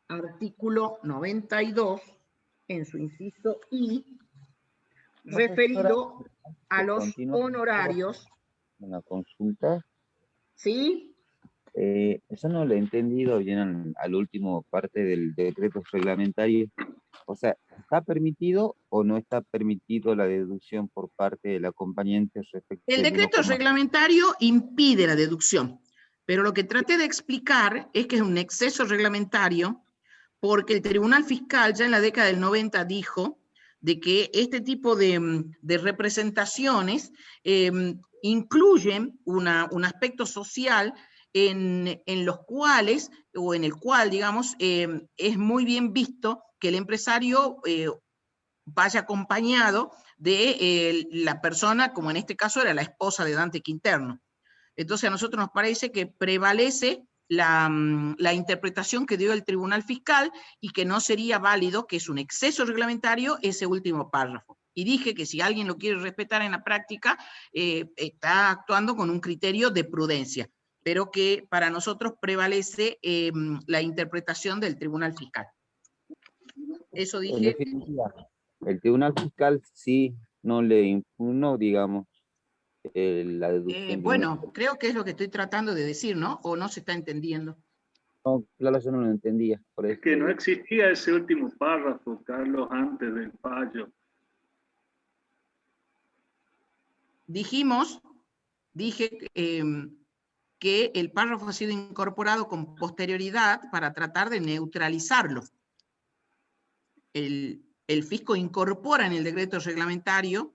artículo 92, en su inciso I, referido a los honorarios. Una consulta. ¿Sí? Yo no lo he entendido bien al último parte del decreto reglamentario. O sea, ¿está permitido o no está permitido la deducción por parte del acompañante respecto El decreto reglamentario impide la deducción, pero lo que traté de explicar es que es un exceso reglamentario, porque el Tribunal Fiscal ya en la década del 90 dijo de que este tipo de representaciones incluyen un aspecto social en los cuales, o en el cual, digamos, es muy bien visto que el empresario vaya acompañado de la persona, como en este caso era la esposa de Dante Quinterno. Entonces a nosotros nos parece que prevalece la interpretación que dio el Tribunal Fiscal y que no sería válido, que es un exceso reglamentario, ese último párrafo. Y dije que si alguien lo quiere respetar en la práctica, está actuando con un criterio de prudencia. pero que para nosotros prevalece la interpretación del Tribunal Fiscal. Eso En dije. definitiva, el Tribunal Fiscal sí no le impugnó, digamos, la deducción. Bueno, creo que es lo que estoy tratando de decir, ¿no? ¿O no se está entendiendo? No, claro, yo no lo entendía. Por Es eso que no existía ese último párrafo, Carlos, antes del fallo. Dije que el párrafo ha sido incorporado con posterioridad para tratar de neutralizarlo. El fisco incorpora en el decreto reglamentario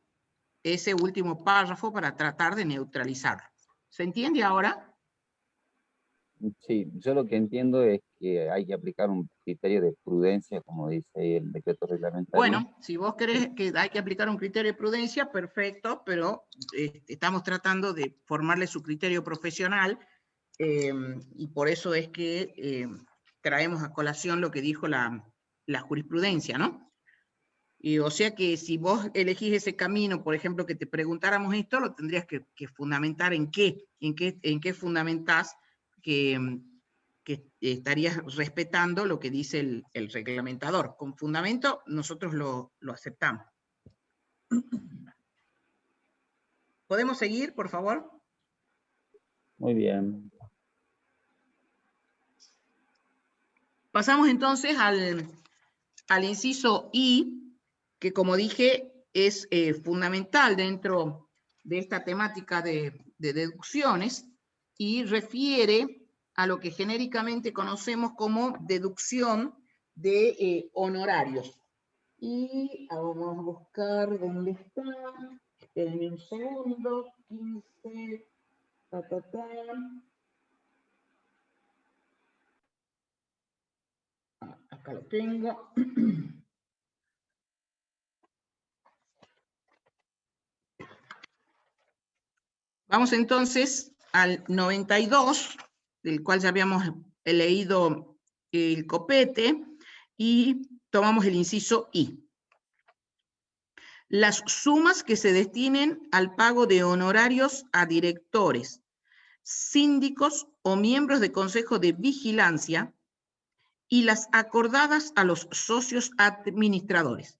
ese último párrafo para tratar de neutralizarlo. ¿Se entiende ahora? Sí, yo lo que entiendo es que hay que aplicar un criterio de prudencia, como dice ahí el decreto reglamentario. Bueno, si vos querés que hay que aplicar un criterio de prudencia, perfecto, pero estamos tratando de formarle su criterio profesional y por eso es que traemos a colación lo que dijo la jurisprudencia, ¿no? Y, o sea que si vos elegís ese camino, por ejemplo, que te preguntáramos esto, lo tendrías que fundamentar en qué fundamentás que estarías respetando lo que dice el reglamentador. Con fundamento nosotros lo aceptamos. ¿Podemos seguir, por favor? Muy bien. Pasamos entonces al inciso I, que como dije es fundamental dentro de esta temática de deducciones y refiere a lo que genéricamente conocemos como deducción de honorarios. Y vamos a buscar dónde está, espérenme un segundo, 15, acá lo tengo. Vamos entonces al 92, del cual ya habíamos leído el copete, y tomamos el inciso I. Las sumas que se destinen al pago de honorarios a directores, síndicos o miembros de consejo de vigilancia y las acordadas a los socios administradores.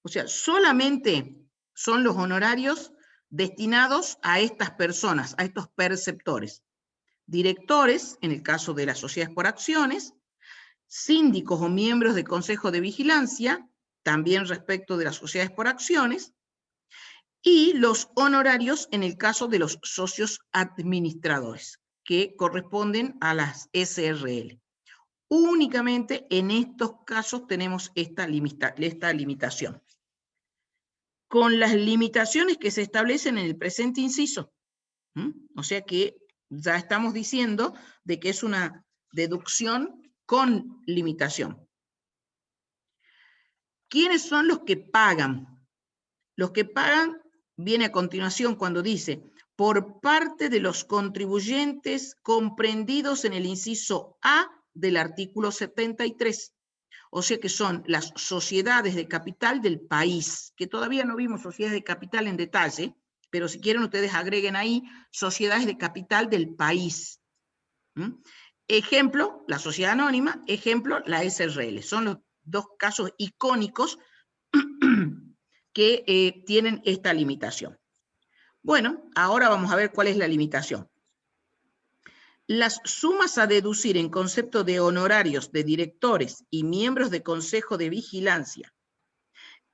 O sea, solamente son los honorarios destinados a estas personas, a estos perceptores. Directores, en el caso de las sociedades por acciones, síndicos o miembros de consejo de vigilancia, también respecto de las sociedades por acciones, y los honorarios en el caso de los socios administradores, que corresponden a las SRL. Únicamente en estos casos tenemos esta limitación. Con las limitaciones que se establecen en el presente inciso. O sea que ya estamos diciendo de que es una deducción con limitación. ¿Quiénes son los que pagan? Los que pagan viene a continuación cuando dice, por parte de los contribuyentes comprendidos en el inciso A del artículo 73. O sea que son las sociedades de capital del país, que todavía no vimos sociedades de capital en detalle, pero si quieren ustedes agreguen ahí sociedades de capital del país. Ejemplo, la sociedad anónima, ejemplo, la SRL. Son los dos casos icónicos que tienen esta limitación. Bueno, ahora vamos a ver cuál es la limitación. Las sumas a deducir en concepto de honorarios de directores y miembros de consejo de vigilancia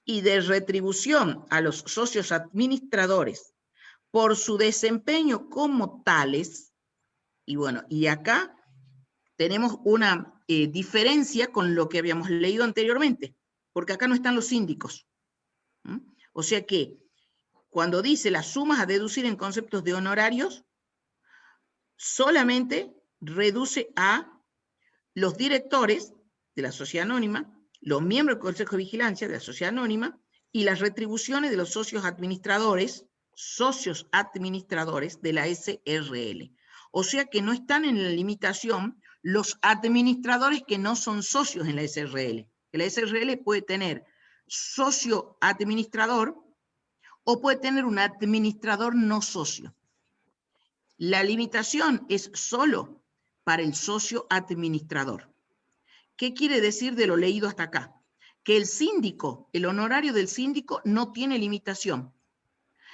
y de retribución a los socios administradores por su desempeño como tales, y bueno, y acá tenemos una diferencia con lo que habíamos leído anteriormente, porque acá no están los síndicos. O sea que cuando dice las sumas a deducir en conceptos de honorarios, solamente reduce a los directores de la sociedad anónima, los miembros del Consejo de Vigilancia de la sociedad anónima y las retribuciones de los socios administradores de la SRL. O sea que no están en la limitación los administradores que no son socios en la SRL. La SRL puede tener socio administrador o puede tener un administrador no socio. La limitación es solo para el socio administrador. ¿Qué quiere decir de lo leído hasta acá? Que el síndico, el honorario del síndico no tiene limitación.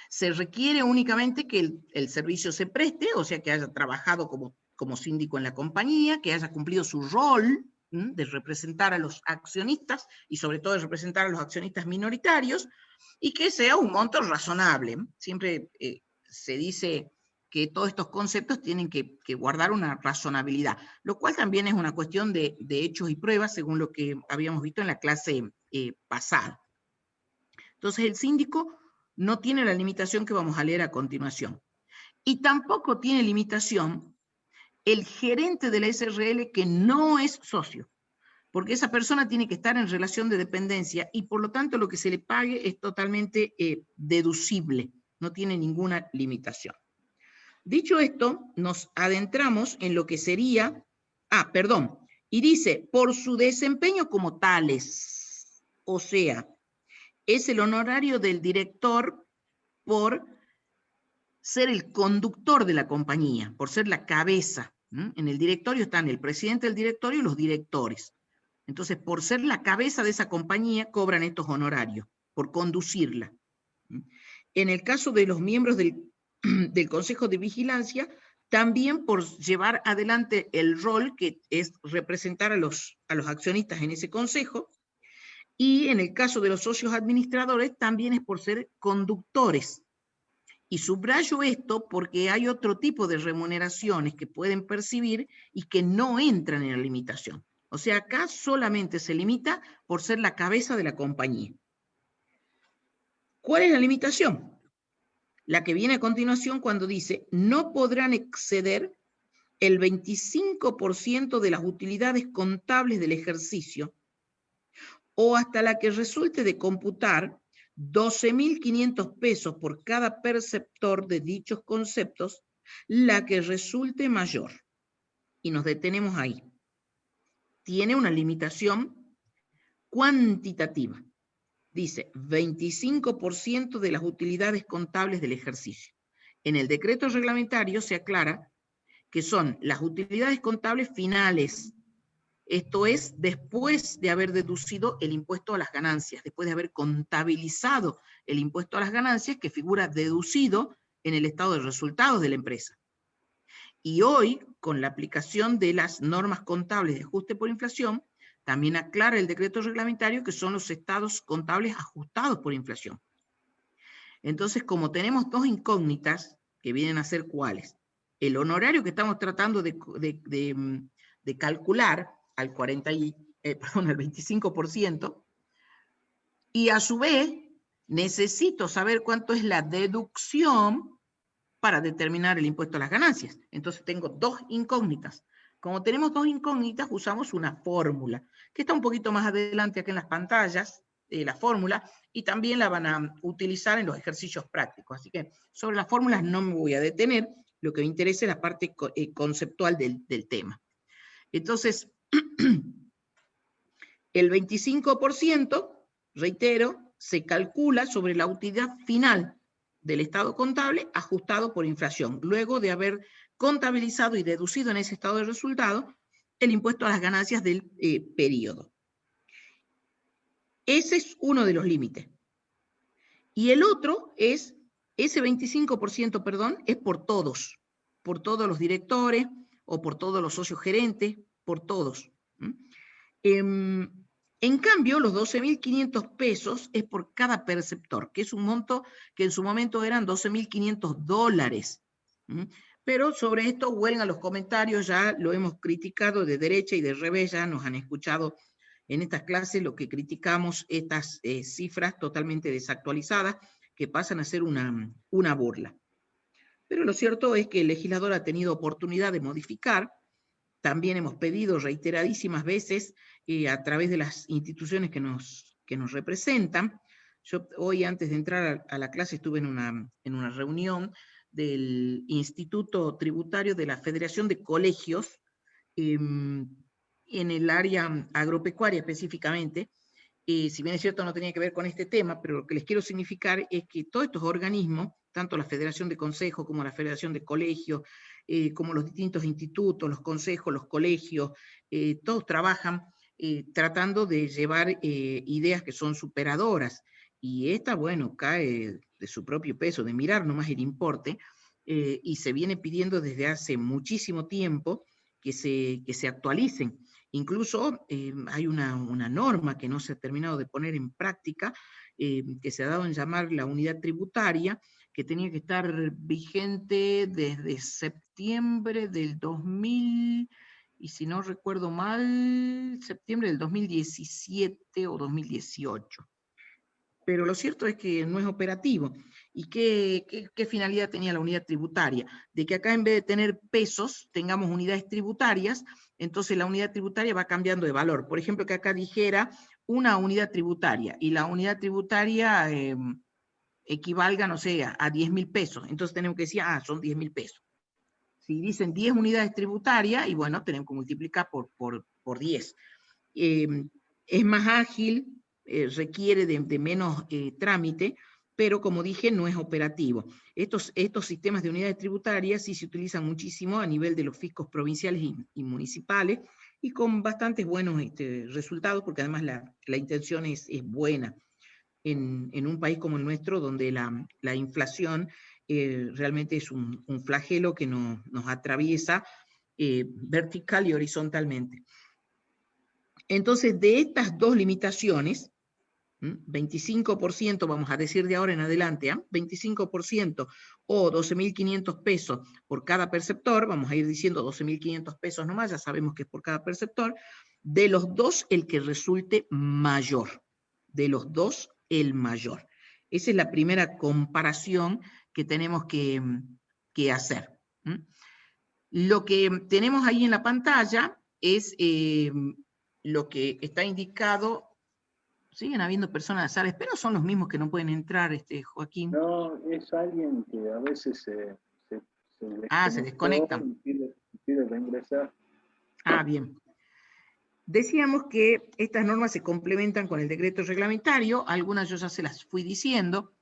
Se requiere únicamente que el servicio se preste, o sea, que haya trabajado como síndico en la compañía, que haya cumplido su rol de representar a los accionistas y sobre todo de representar a los accionistas minoritarios, y que sea un monto razonable. Siempre se dice que todos estos conceptos tienen que guardar una razonabilidad, lo cual también es una cuestión de hechos y pruebas, según lo que habíamos visto en la clase pasada. Entonces, el síndico no tiene la limitación que vamos a leer a continuación. Y tampoco tiene limitación el gerente de la SRL que no es socio, porque esa persona tiene que estar en relación de dependencia y por lo tanto lo que se le pague es totalmente deducible, no tiene ninguna limitación. Dicho esto, nos adentramos en lo que sería, y dice, por su desempeño como tales, o sea, es el honorario del director por ser el conductor de la compañía, por ser la cabeza. En el directorio están el presidente del directorio y los directores. Entonces, por ser la cabeza de esa compañía, cobran estos honorarios, por conducirla. En el caso de los miembros del Consejo de Vigilancia, también por llevar adelante el rol que es representar a los accionistas en ese consejo, y en el caso de los socios administradores, también es por ser conductores. Y subrayo esto porque hay otro tipo de remuneraciones que pueden percibir y que no entran en la limitación. O sea, acá solamente se limita por ser la cabeza de la compañía. ¿Cuál es la limitación? La que viene a continuación cuando dice, no podrán exceder el 25% de las utilidades contables del ejercicio o hasta la que resulte de computar 12.500 pesos por cada perceptor de dichos conceptos, la que resulte mayor. Y nos detenemos ahí. Tiene una limitación cuantitativa. Dice 25% de las utilidades contables del ejercicio. En el decreto reglamentario se aclara que son las utilidades contables finales. Esto es después de haber deducido el impuesto a las ganancias, después de haber contabilizado el impuesto a las ganancias que figura deducido en el estado de resultados de la empresa. Y hoy, con la aplicación de las normas contables de ajuste por inflación, también aclara el decreto reglamentario que son los estados contables ajustados por inflación. Entonces, como tenemos dos incógnitas, que vienen a ser ¿cuáles? El honorario que estamos tratando de calcular al 25%, y a su vez necesito saber cuánto es la deducción para determinar el impuesto a las ganancias. Entonces tengo dos incógnitas. Como tenemos dos incógnitas, usamos una fórmula, que está un poquito más adelante aquí en las pantallas, la fórmula, y también la van a utilizar en los ejercicios prácticos. Así que sobre las fórmulas no me voy a detener, lo que me interesa es la parte conceptual del tema. Entonces, el 25%, reitero, se calcula sobre la utilidad final del estado contable ajustado por inflación, luego de haber contabilizado y deducido en ese estado de resultado el impuesto a las ganancias del periodo. Ese es uno de los límites. Y el otro es, ese 25%, perdón, es por todos los directores o por todos los socios gerentes, por todos. En cambio, los 12.500 pesos es por cada perceptor, que es un monto que en su momento eran $12.500. Pero sobre esto huelgan los comentarios, ya lo hemos criticado de derecha y de revés, ya nos han escuchado en estas clases lo que criticamos, estas cifras totalmente desactualizadas, que pasan a ser una burla. Pero lo cierto es que el legislador ha tenido oportunidad de modificar. También hemos pedido reiteradísimas veces a través de las instituciones que nos representan. Yo hoy, antes de entrar a la clase, estuve en una reunión del Instituto Tributario de la Federación de Colegios, en el área agropecuaria específicamente. Si bien es cierto no tenía que ver con este tema, pero lo que les quiero significar es que todos estos organismos tanto la Federación de Consejos como la Federación de Colegios, como los distintos institutos, los consejos, los colegios, todos trabajan tratando de llevar ideas que son superadoras. Y esta, bueno, cae de su propio peso, de mirar nomás el importe, y se viene pidiendo desde hace muchísimo tiempo que se actualicen. Incluso hay una norma que no se ha terminado de poner en práctica, que se ha dado en llamar la unidad tributaria, que tenía que estar vigente desde septiembre del 2000, y si no recuerdo mal, septiembre del 2017 o 2018. Pero lo cierto es que no es operativo. ¿Y qué finalidad tenía la unidad tributaria? De que acá en vez de tener pesos, tengamos unidades tributarias, entonces la unidad tributaria va cambiando de valor. Por ejemplo, que acá dijera una unidad tributaria, y la unidad tributaria equivalga, no sé, a 10.000 pesos. Entonces tenemos que decir, son 10.000 pesos. Si dicen 10 unidades tributarias, y bueno, tenemos que multiplicar por 10. Es más ágil, requiere de menos trámite, pero como dije, no es operativo. Estos sistemas de unidades tributarias sí se utilizan muchísimo a nivel de los fiscos provinciales y municipales, y con bastantes buenos resultados, porque además la intención es buena. En un país como el nuestro, donde la inflación realmente es un flagelo que nos atraviesa vertical y horizontalmente. Entonces, de estas dos limitaciones, 25%, vamos a decir de ahora en adelante, 25% o 12.500 pesos por cada perceptor, vamos a ir diciendo 12.500 pesos nomás, ya sabemos que es por cada perceptor, de los dos el que resulte mayor, de los dos el mayor. Esa es la primera comparación que tenemos que hacer. Lo que tenemos ahí en la pantalla es lo que está indicado. Siguen habiendo personas de sala, pero son los mismos que no pueden entrar, Joaquín. No, es alguien que a veces se desconectan. Y pide reingresar. Bien. Decíamos que estas normas se complementan con el decreto reglamentario, algunas yo ya se las fui diciendo,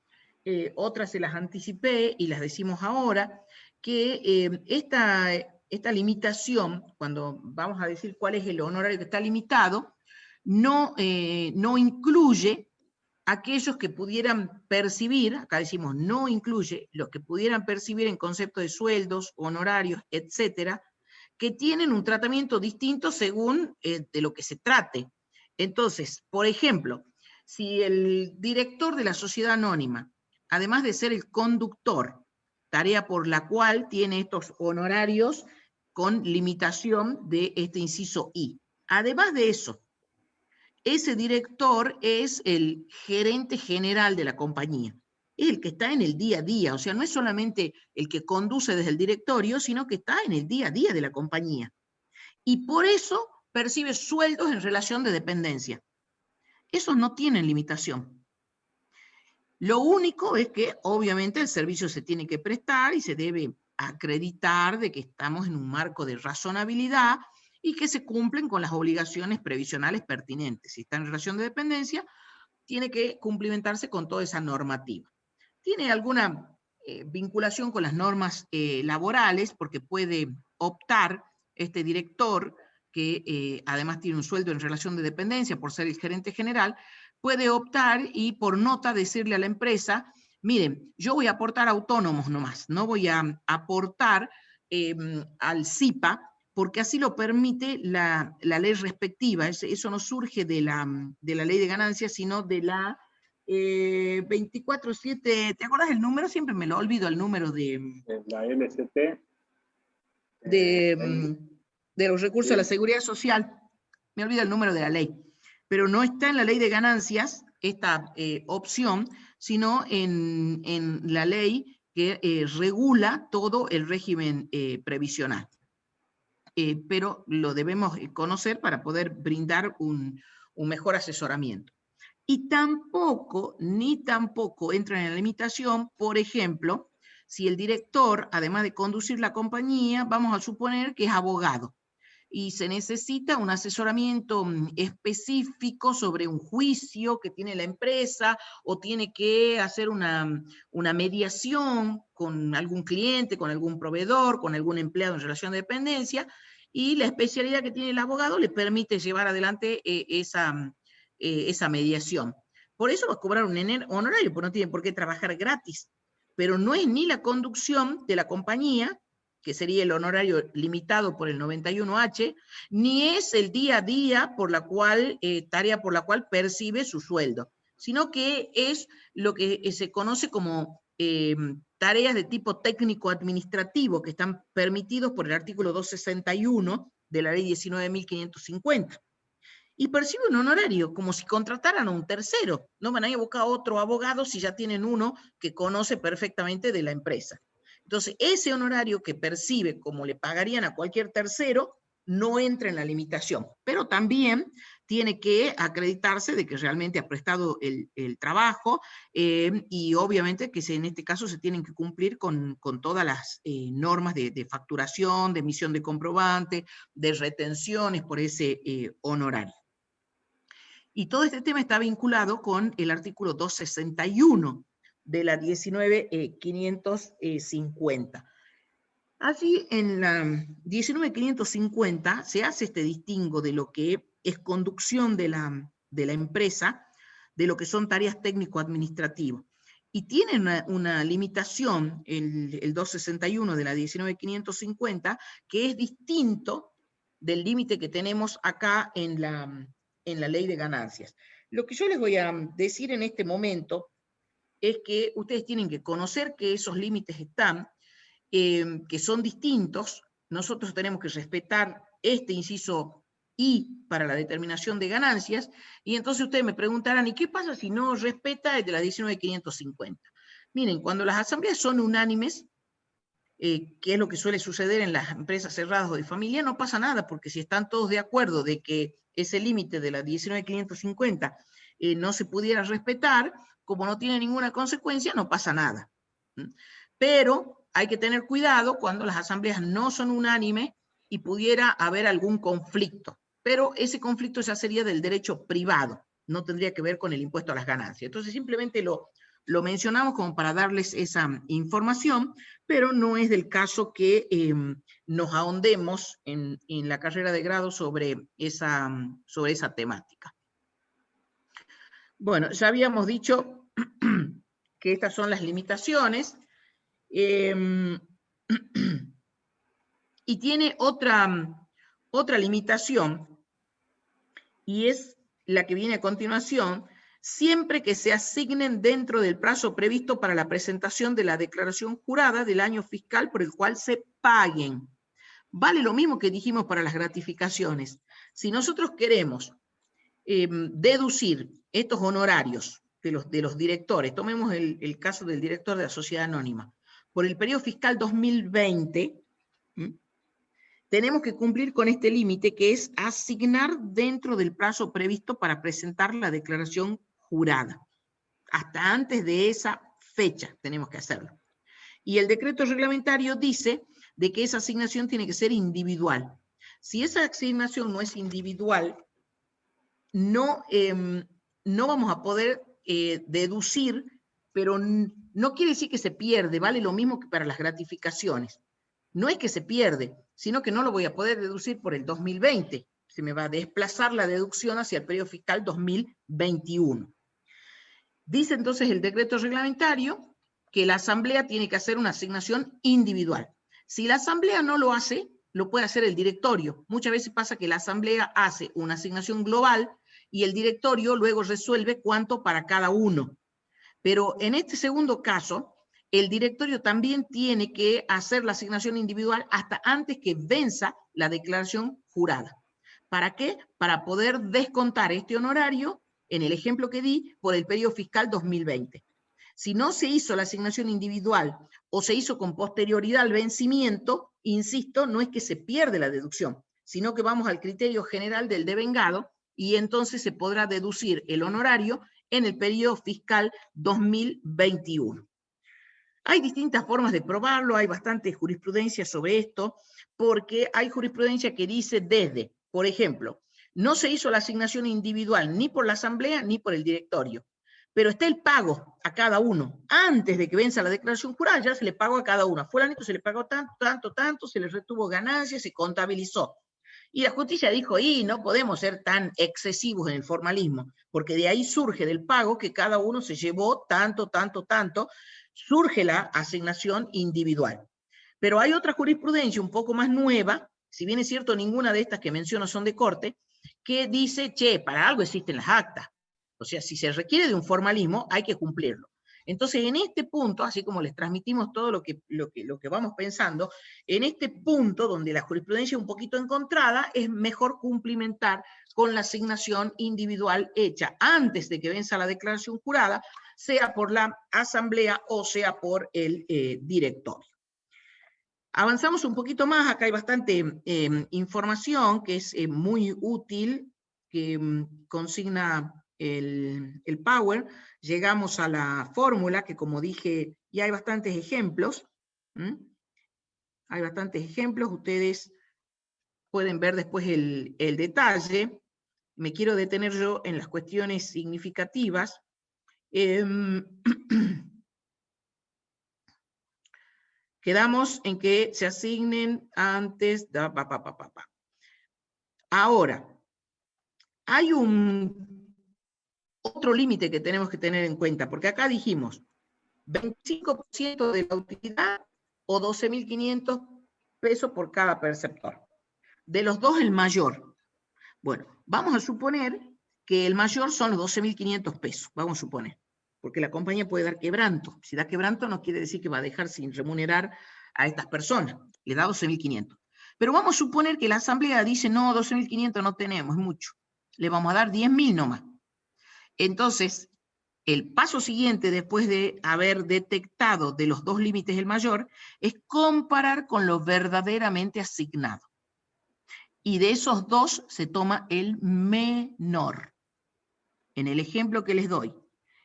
otras se las anticipé y las decimos ahora, que esta limitación, cuando vamos a decir cuál es el honorario que está limitado, no incluye aquellos que pudieran percibir, acá decimos no incluye, los que pudieran percibir en concepto de sueldos, honorarios, etcétera, que tienen un tratamiento distinto según de lo que se trate. Entonces, por ejemplo, si el director de la sociedad anónima, además de ser el conductor, tarea por la cual tiene estos honorarios con limitación de este inciso I, además de eso, ese director es el gerente general de la compañía. Es el que está en el día a día, o sea, no es solamente el que conduce desde el directorio, sino que está en el día a día de la compañía. Y por eso percibe sueldos en relación de dependencia. Esos no tienen limitación. Lo único es que, obviamente, el servicio se tiene que prestar y se debe acreditar de que estamos en un marco de razonabilidad y que se cumplen con las obligaciones previsionales pertinentes. Si está en relación de dependencia, tiene que cumplimentarse con toda esa normativa. Tiene alguna vinculación con las normas laborales, porque puede optar este director, que además tiene un sueldo en relación de dependencia por ser el gerente general, puede optar y por nota decirle a la empresa, miren, yo voy a aportar autónomos nomás, no voy a aportar al CIPA, porque así lo permite la ley respectiva. Eso no surge de la ley de ganancias, sino de la 24.7, ¿te acuerdas el número? Siempre me lo olvido, el número de la LST. De los recursos de la seguridad social. Me olvido el número de la ley. Pero no está en la ley de ganancias esta opción, sino en la ley que regula todo el régimen previsional. Pero lo debemos conocer para poder brindar un mejor asesoramiento. Y tampoco entra en la limitación, por ejemplo, si el director, además de conducir la compañía, vamos a suponer que es abogado. y se necesita un asesoramiento específico sobre un juicio que tiene la empresa, o tiene que hacer una mediación con algún cliente, con algún proveedor, con algún empleado en relación de dependencia, y la especialidad que tiene el abogado le permite llevar adelante esa mediación. Por eso va a cobrar un honorario, porque no tiene por qué trabajar gratis. Pero no es ni la conducción de la compañía, que sería el honorario limitado por el 91H, ni es el día a día tarea por la cual percibe su sueldo, sino que es lo que se conoce como tareas de tipo técnico-administrativo, que están permitidos por el artículo 261 de la ley 19.550. Y percibe un honorario, como si contrataran a un tercero. No van a ir a buscar a otro abogado si ya tienen uno que conoce perfectamente de la empresa. Entonces, ese honorario que percibe como le pagarían a cualquier tercero, no entra en la limitación, pero también tiene que acreditarse de que realmente ha prestado el trabajo, y obviamente que en este caso se tienen que cumplir con todas las normas de facturación, de emisión de comprobante, de retenciones por ese honorario. Y todo este tema está vinculado con el artículo 261 de la 19.550. Así, en la 19.550 se hace este distingo de lo que es conducción de la empresa, de lo que son tareas técnico-administrativas. Y tiene una limitación, el 261 de la 19.550, que es distinto del límite que tenemos acá en la ley de ganancias. Lo que yo les voy a decir en este momento es que ustedes tienen que conocer que esos límites están, que son distintos. Nosotros tenemos que respetar este inciso I para la determinación de ganancias, y entonces ustedes me preguntarán, ¿y qué pasa si no respeta el de la 19.550? Miren, cuando las asambleas son unánimes, que es lo que suele suceder en las empresas cerradas o de familia, no pasa nada, porque si están todos de acuerdo de que ese límite de la 19.550 no se pudiera respetar, como no tiene ninguna consecuencia, no pasa nada. Pero hay que tener cuidado cuando las asambleas no son unánimes y pudiera haber algún conflicto. Pero ese conflicto ya sería del derecho privado, no tendría que ver con el impuesto a las ganancias. Entonces simplemente lo mencionamos como para darles esa información, pero no es del caso que nos ahondemos en la carrera de grado sobre esa temática. Bueno, ya habíamos dicho que estas son las limitaciones, y tiene otra limitación, y es la que viene a continuación: siempre que se asignen dentro del plazo previsto para la presentación de la declaración jurada del año fiscal por el cual se paguen. Vale lo mismo que dijimos para las gratificaciones. Si nosotros queremos deducir estos honorarios de los directores, tomemos el caso del director de la sociedad anónima, por el periodo fiscal 2020, tenemos que cumplir con este límite, que es asignar dentro del plazo previsto para presentar la declaración jurada. Hasta antes de esa fecha tenemos que hacerlo. Y el decreto reglamentario dice de que esa asignación tiene que ser individual. Si esa asignación no es individual, no vamos a poder deducir, pero no quiere decir que se pierde, vale lo mismo que para las gratificaciones. No es que se pierde, sino que no lo voy a poder deducir por el 2020. Se me va a desplazar la deducción hacia el periodo fiscal 2021. Dice entonces el decreto reglamentario que la asamblea tiene que hacer una asignación individual. Si la asamblea no lo hace, lo puede hacer el directorio. Muchas veces pasa que la asamblea hace una asignación global y el directorio luego resuelve cuánto para cada uno. Pero en este segundo caso, el directorio también tiene que hacer la asignación individual hasta antes que venza la declaración jurada. ¿Para qué? Para poder descontar este honorario, en el ejemplo que di, por el periodo fiscal 2020. Si no se hizo la asignación individual o se hizo con posterioridad al vencimiento, insisto, no es que se pierde la deducción, sino que vamos al criterio general del devengado y entonces se podrá deducir el honorario en el periodo fiscal 2021. Hay distintas formas de probarlo, hay bastante jurisprudencia sobre esto, porque hay jurisprudencia que dice desde, por ejemplo, no se hizo la asignación individual ni por la asamblea ni por el directorio, pero está el pago a cada uno. Antes de que venza la declaración jurada ya se le pagó a cada uno. A fulanito se le pagó tanto, se le retuvo ganancias, se contabilizó. Y la justicia dijo, y no podemos ser tan excesivos en el formalismo, porque de ahí surge del pago que cada uno se llevó tanto, surge la asignación individual. Pero hay otra jurisprudencia un poco más nueva, si bien es cierto ninguna de estas que menciono son de corte, que dice, che, para algo existen las actas. O sea, si se requiere de un formalismo, hay que cumplirlo. Entonces, en este punto, así como les transmitimos todo lo que vamos pensando, en este punto, donde la jurisprudencia es un poquito encontrada, es mejor cumplimentar con la asignación individual hecha antes de que venza la declaración jurada, sea por la asamblea o sea por el directorio. Avanzamos un poquito más, acá hay bastante información que es muy útil, que consigna el Power. Llegamos a la fórmula, que como dije, ya hay bastantes ejemplos. Hay bastantes ejemplos, ustedes pueden ver después el detalle. Me quiero detener yo en las cuestiones significativas. Quedamos en que se asignen antes. Ahora, hay otro límite que tenemos que tener en cuenta, porque acá dijimos 25% de la utilidad o 12.500 pesos por cada perceptor. De los dos, el mayor. Bueno, vamos a suponer que el mayor son los 12.500 pesos, vamos a suponer, porque la compañía puede dar quebranto. Si da quebranto no quiere decir que va a dejar sin remunerar a estas personas, le da 12.500. Pero vamos a suponer que la asamblea dice, no, 12.500 no tenemos, es mucho, le vamos a dar 10.000 nomás. Entonces, el paso siguiente, después de haber detectado de los dos límites el mayor, es comparar con lo verdaderamente asignado. Y de esos dos se toma el menor. En el ejemplo que les doy,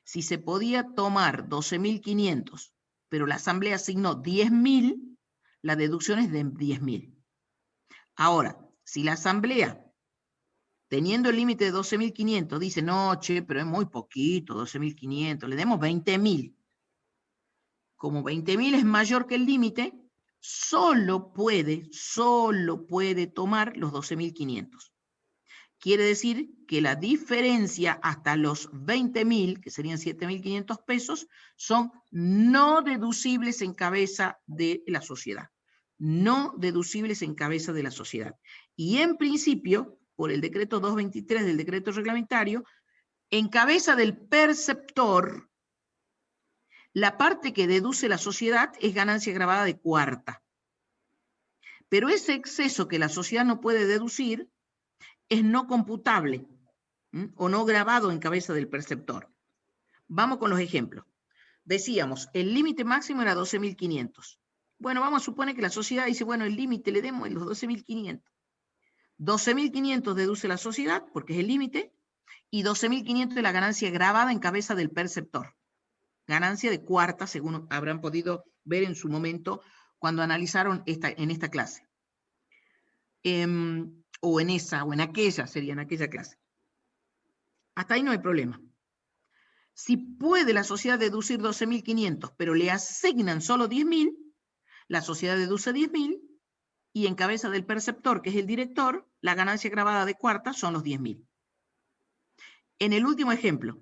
si se podía tomar 12.500, pero la asamblea asignó 10.000, la deducción es de 10.000. Ahora, si la asamblea, teniendo el límite de 12.500, dice, no, che, pero es muy poquito, 12.500, le demos 20.000. Como 20.000 es mayor que el límite, solo puede tomar los 12.500. Quiere decir que la diferencia hasta los 20.000, que serían 7.500 pesos, son no deducibles en cabeza de la sociedad. No deducibles en cabeza de la sociedad. Y en principio, por el decreto 223 del decreto reglamentario, en cabeza del perceptor, la parte que deduce la sociedad es ganancia gravada de cuarta. Pero ese exceso que la sociedad no puede deducir es no computable o no grabado en cabeza del perceptor. Vamos con los ejemplos. Decíamos, el límite máximo era 12.500. Bueno, vamos a suponer que la sociedad dice, bueno, el límite le demos los 12.500. 12.500 deduce la sociedad, porque es el límite, y 12.500 es la ganancia grabada en cabeza del perceptor. Ganancia de cuarta, según habrán podido ver en su momento cuando analizaron en esta clase. O en aquella, sería en aquella clase. Hasta ahí no hay problema. Si puede la sociedad deducir 12.500, pero le asignan solo 10.000, la sociedad deduce 10.000, y en cabeza del perceptor, que es el director, la ganancia gravada de cuarta son los 10.000. En el último ejemplo,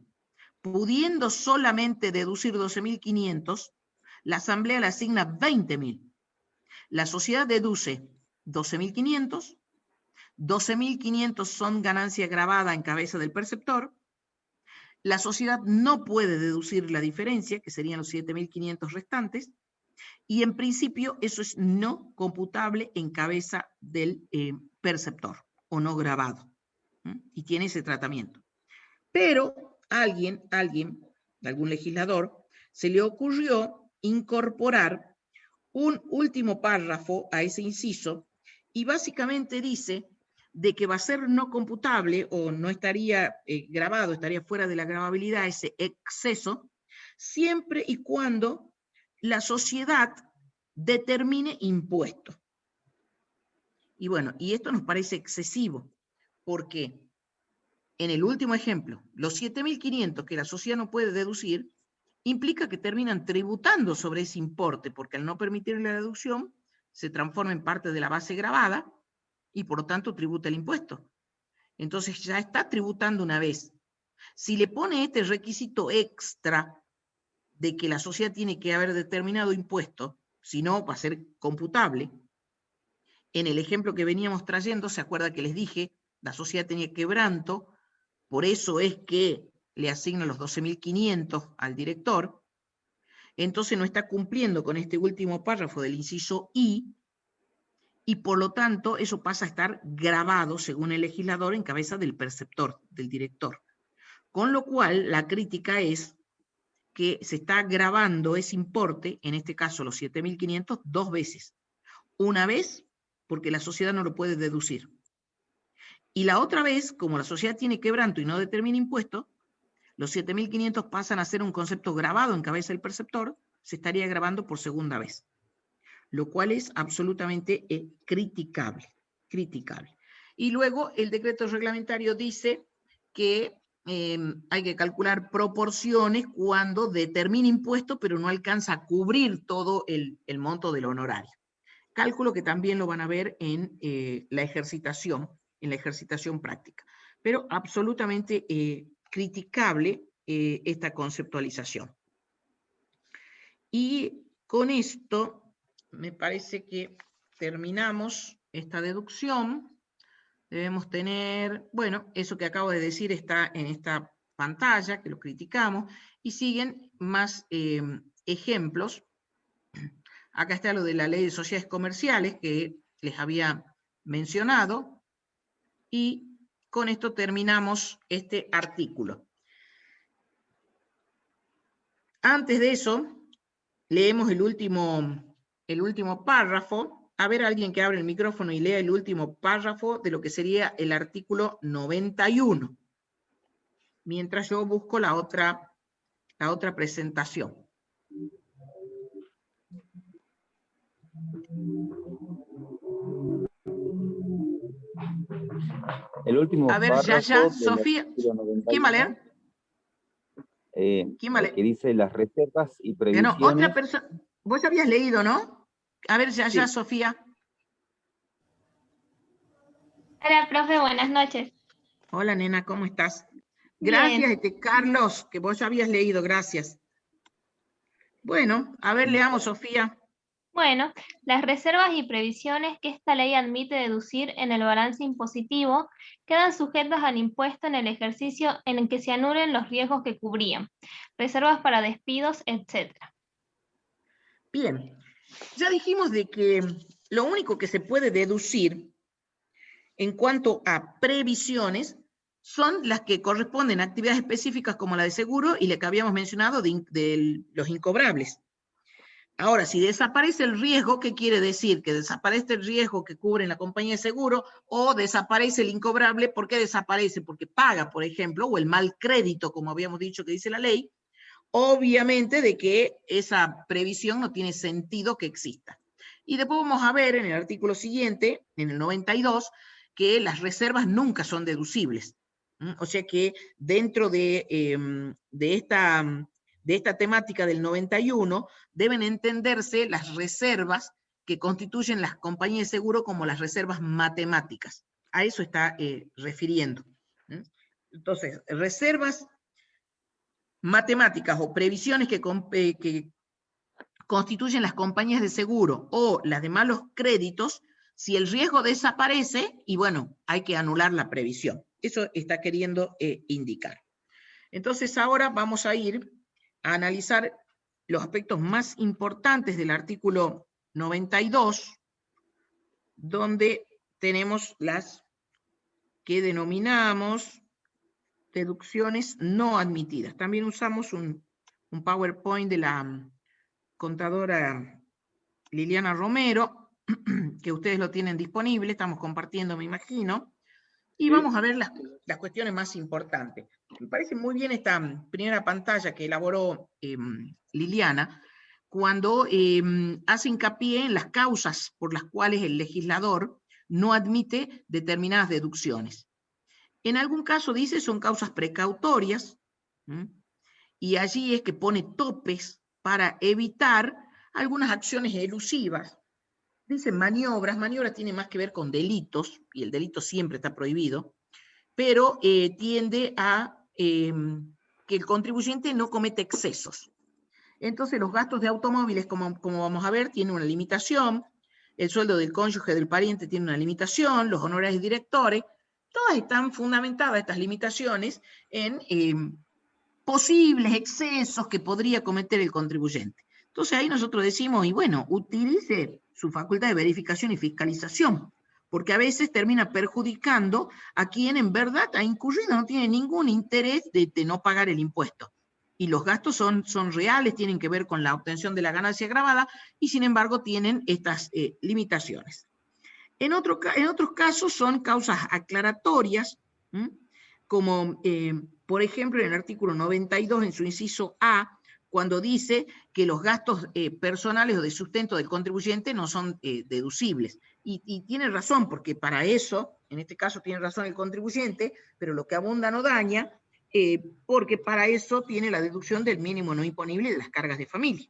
pudiendo solamente deducir 12.500, la asamblea le asigna 20.000. La sociedad deduce 12.500, 12.500 son ganancia gravada en cabeza del perceptor, la sociedad no puede deducir la diferencia, que serían los 7.500 restantes, y en principio eso es no computable en cabeza del perceptor, o no grabado, y tiene ese tratamiento. Pero algún legislador, se le ocurrió incorporar un último párrafo a ese inciso, y básicamente dice de que va a ser no computable o no estaría grabado, estaría fuera de la gravabilidad ese exceso, siempre y cuando la sociedad determine impuestos. Y bueno, y esto nos parece excesivo, porque en el último ejemplo, los 7.500 que la sociedad no puede deducir, implica que terminan tributando sobre ese importe, porque al no permitir la deducción, se transforma en parte de la base gravada, y por lo tanto tributa el impuesto. Entonces ya está tributando una vez. Si le pone este requisito extra de que la sociedad tiene que haber determinado impuesto, si no va a ser computable, en el ejemplo que veníamos trayendo, ¿se acuerda que les dije? La sociedad tenía quebranto, por eso es que le asigna los 12.500 al director, entonces no está cumpliendo con este último párrafo del inciso I, y por lo tanto eso pasa a estar grabado, según el legislador, en cabeza del perceptor, del director. Con lo cual, la crítica es que se está grabando ese importe, en este caso los 7.500, 2 veces. Una vez, porque la sociedad no lo puede deducir. Y la otra vez, como la sociedad tiene quebranto y no determina impuesto, los 7.500 pasan a ser un concepto grabado en cabeza del perceptor, se estaría grabando por segunda vez. Lo cual es absolutamente criticable. Y luego el decreto reglamentario dice que hay que calcular proporciones cuando determina impuesto, pero no alcanza a cubrir todo el monto del honorario. Cálculo que también lo van a ver en la ejercitación práctica. Pero absolutamente criticable esta conceptualización. Y con esto me parece que terminamos esta deducción. Debemos tener, bueno, eso que acabo de decir está en esta pantalla, que lo criticamos, y siguen más ejemplos. Acá está lo de la ley de sociedades comerciales que les había mencionado, y con esto terminamos este artículo. Antes de eso, leemos el último párrafo. A ver, alguien que abra el micrófono y lea el último párrafo de lo que sería el artículo 91. Mientras yo busco la otra presentación. El último a ver, párrafo ya, del Sofía. artículo 91, ¿Quién va a leer? ¿Quién va a leer? que dice las reservas y No, previsiones. otra persona. Vos habías leído, ¿no? A ver, ya, Sí. Sofía. Hola, profe, buenas noches. Hola, nena, ¿cómo estás? Bien. Gracias, Carlos, que vos ya habías leído, gracias. Bueno, a ver, leamos, Sofía. Bueno, las reservas y previsiones que esta ley admite deducir en el balance impositivo quedan sujetas al impuesto en el ejercicio en el que se anulen los riesgos que cubrían, reservas para despidos, etc. Bien, ya dijimos de que lo único que se puede deducir en cuanto a previsiones son las que corresponden a actividades específicas como la de seguro y la que habíamos mencionado de los incobrables. Ahora, si desaparece el riesgo, ¿qué quiere decir? Que desaparece el riesgo que cubre la compañía de seguro o desaparece el incobrable. ¿Por qué desaparece? Porque paga, por ejemplo, o el mal crédito, como habíamos dicho que dice la ley, obviamente de que esa previsión no tiene sentido que exista. Y después vamos a ver en el artículo siguiente, en el 92, que las reservas nunca son deducibles. O sea que dentro de esta temática del 91, deben entenderse las reservas que constituyen las compañías de seguro como las reservas matemáticas. A eso está refiriendo. Entonces, reservas matemáticas o previsiones que constituyen las compañías de seguro o las de malos créditos, si el riesgo desaparece, y bueno, hay que anular la previsión. Eso está queriendo indicar. Entonces ahora vamos a ir a analizar los aspectos más importantes del artículo 92, donde tenemos las que denominamos deducciones no admitidas. También usamos un PowerPoint de la contadora Liliana Romero, que ustedes lo tienen disponible, estamos compartiendo, me imagino, y vamos a ver las cuestiones más importantes. Me parece muy bien esta primera pantalla que elaboró Liliana, cuando hace hincapié en las causas por las cuales el legislador no admite determinadas deducciones. En algún caso dice son causas precautorias, y allí es que pone topes para evitar algunas acciones elusivas. Dice maniobras tiene más que ver con delitos, y el delito siempre está prohibido, pero tiende a que el contribuyente no cometa excesos. Entonces los gastos de automóviles, como vamos a ver, tienen una limitación, el sueldo del cónyuge del pariente tiene una limitación, los honorarios directores, todas están fundamentadas estas limitaciones en posibles excesos que podría cometer el contribuyente. Entonces ahí nosotros decimos, y bueno, utilice su facultad de verificación y fiscalización, porque a veces termina perjudicando a quien en verdad ha incurrido, no tiene ningún interés de no pagar el impuesto. Y los gastos son reales, tienen que ver con la obtención de la ganancia gravada, y sin embargo tienen estas limitaciones. En otros casos son causas aclaratorias, como por ejemplo en el artículo 92, en su inciso A, cuando dice que los gastos personales o de sustento del contribuyente no son deducibles. Y tiene razón, porque para eso, en este caso tiene razón el contribuyente, pero lo que abunda no daña, porque para eso tiene la deducción del mínimo no imponible de las cargas de familia.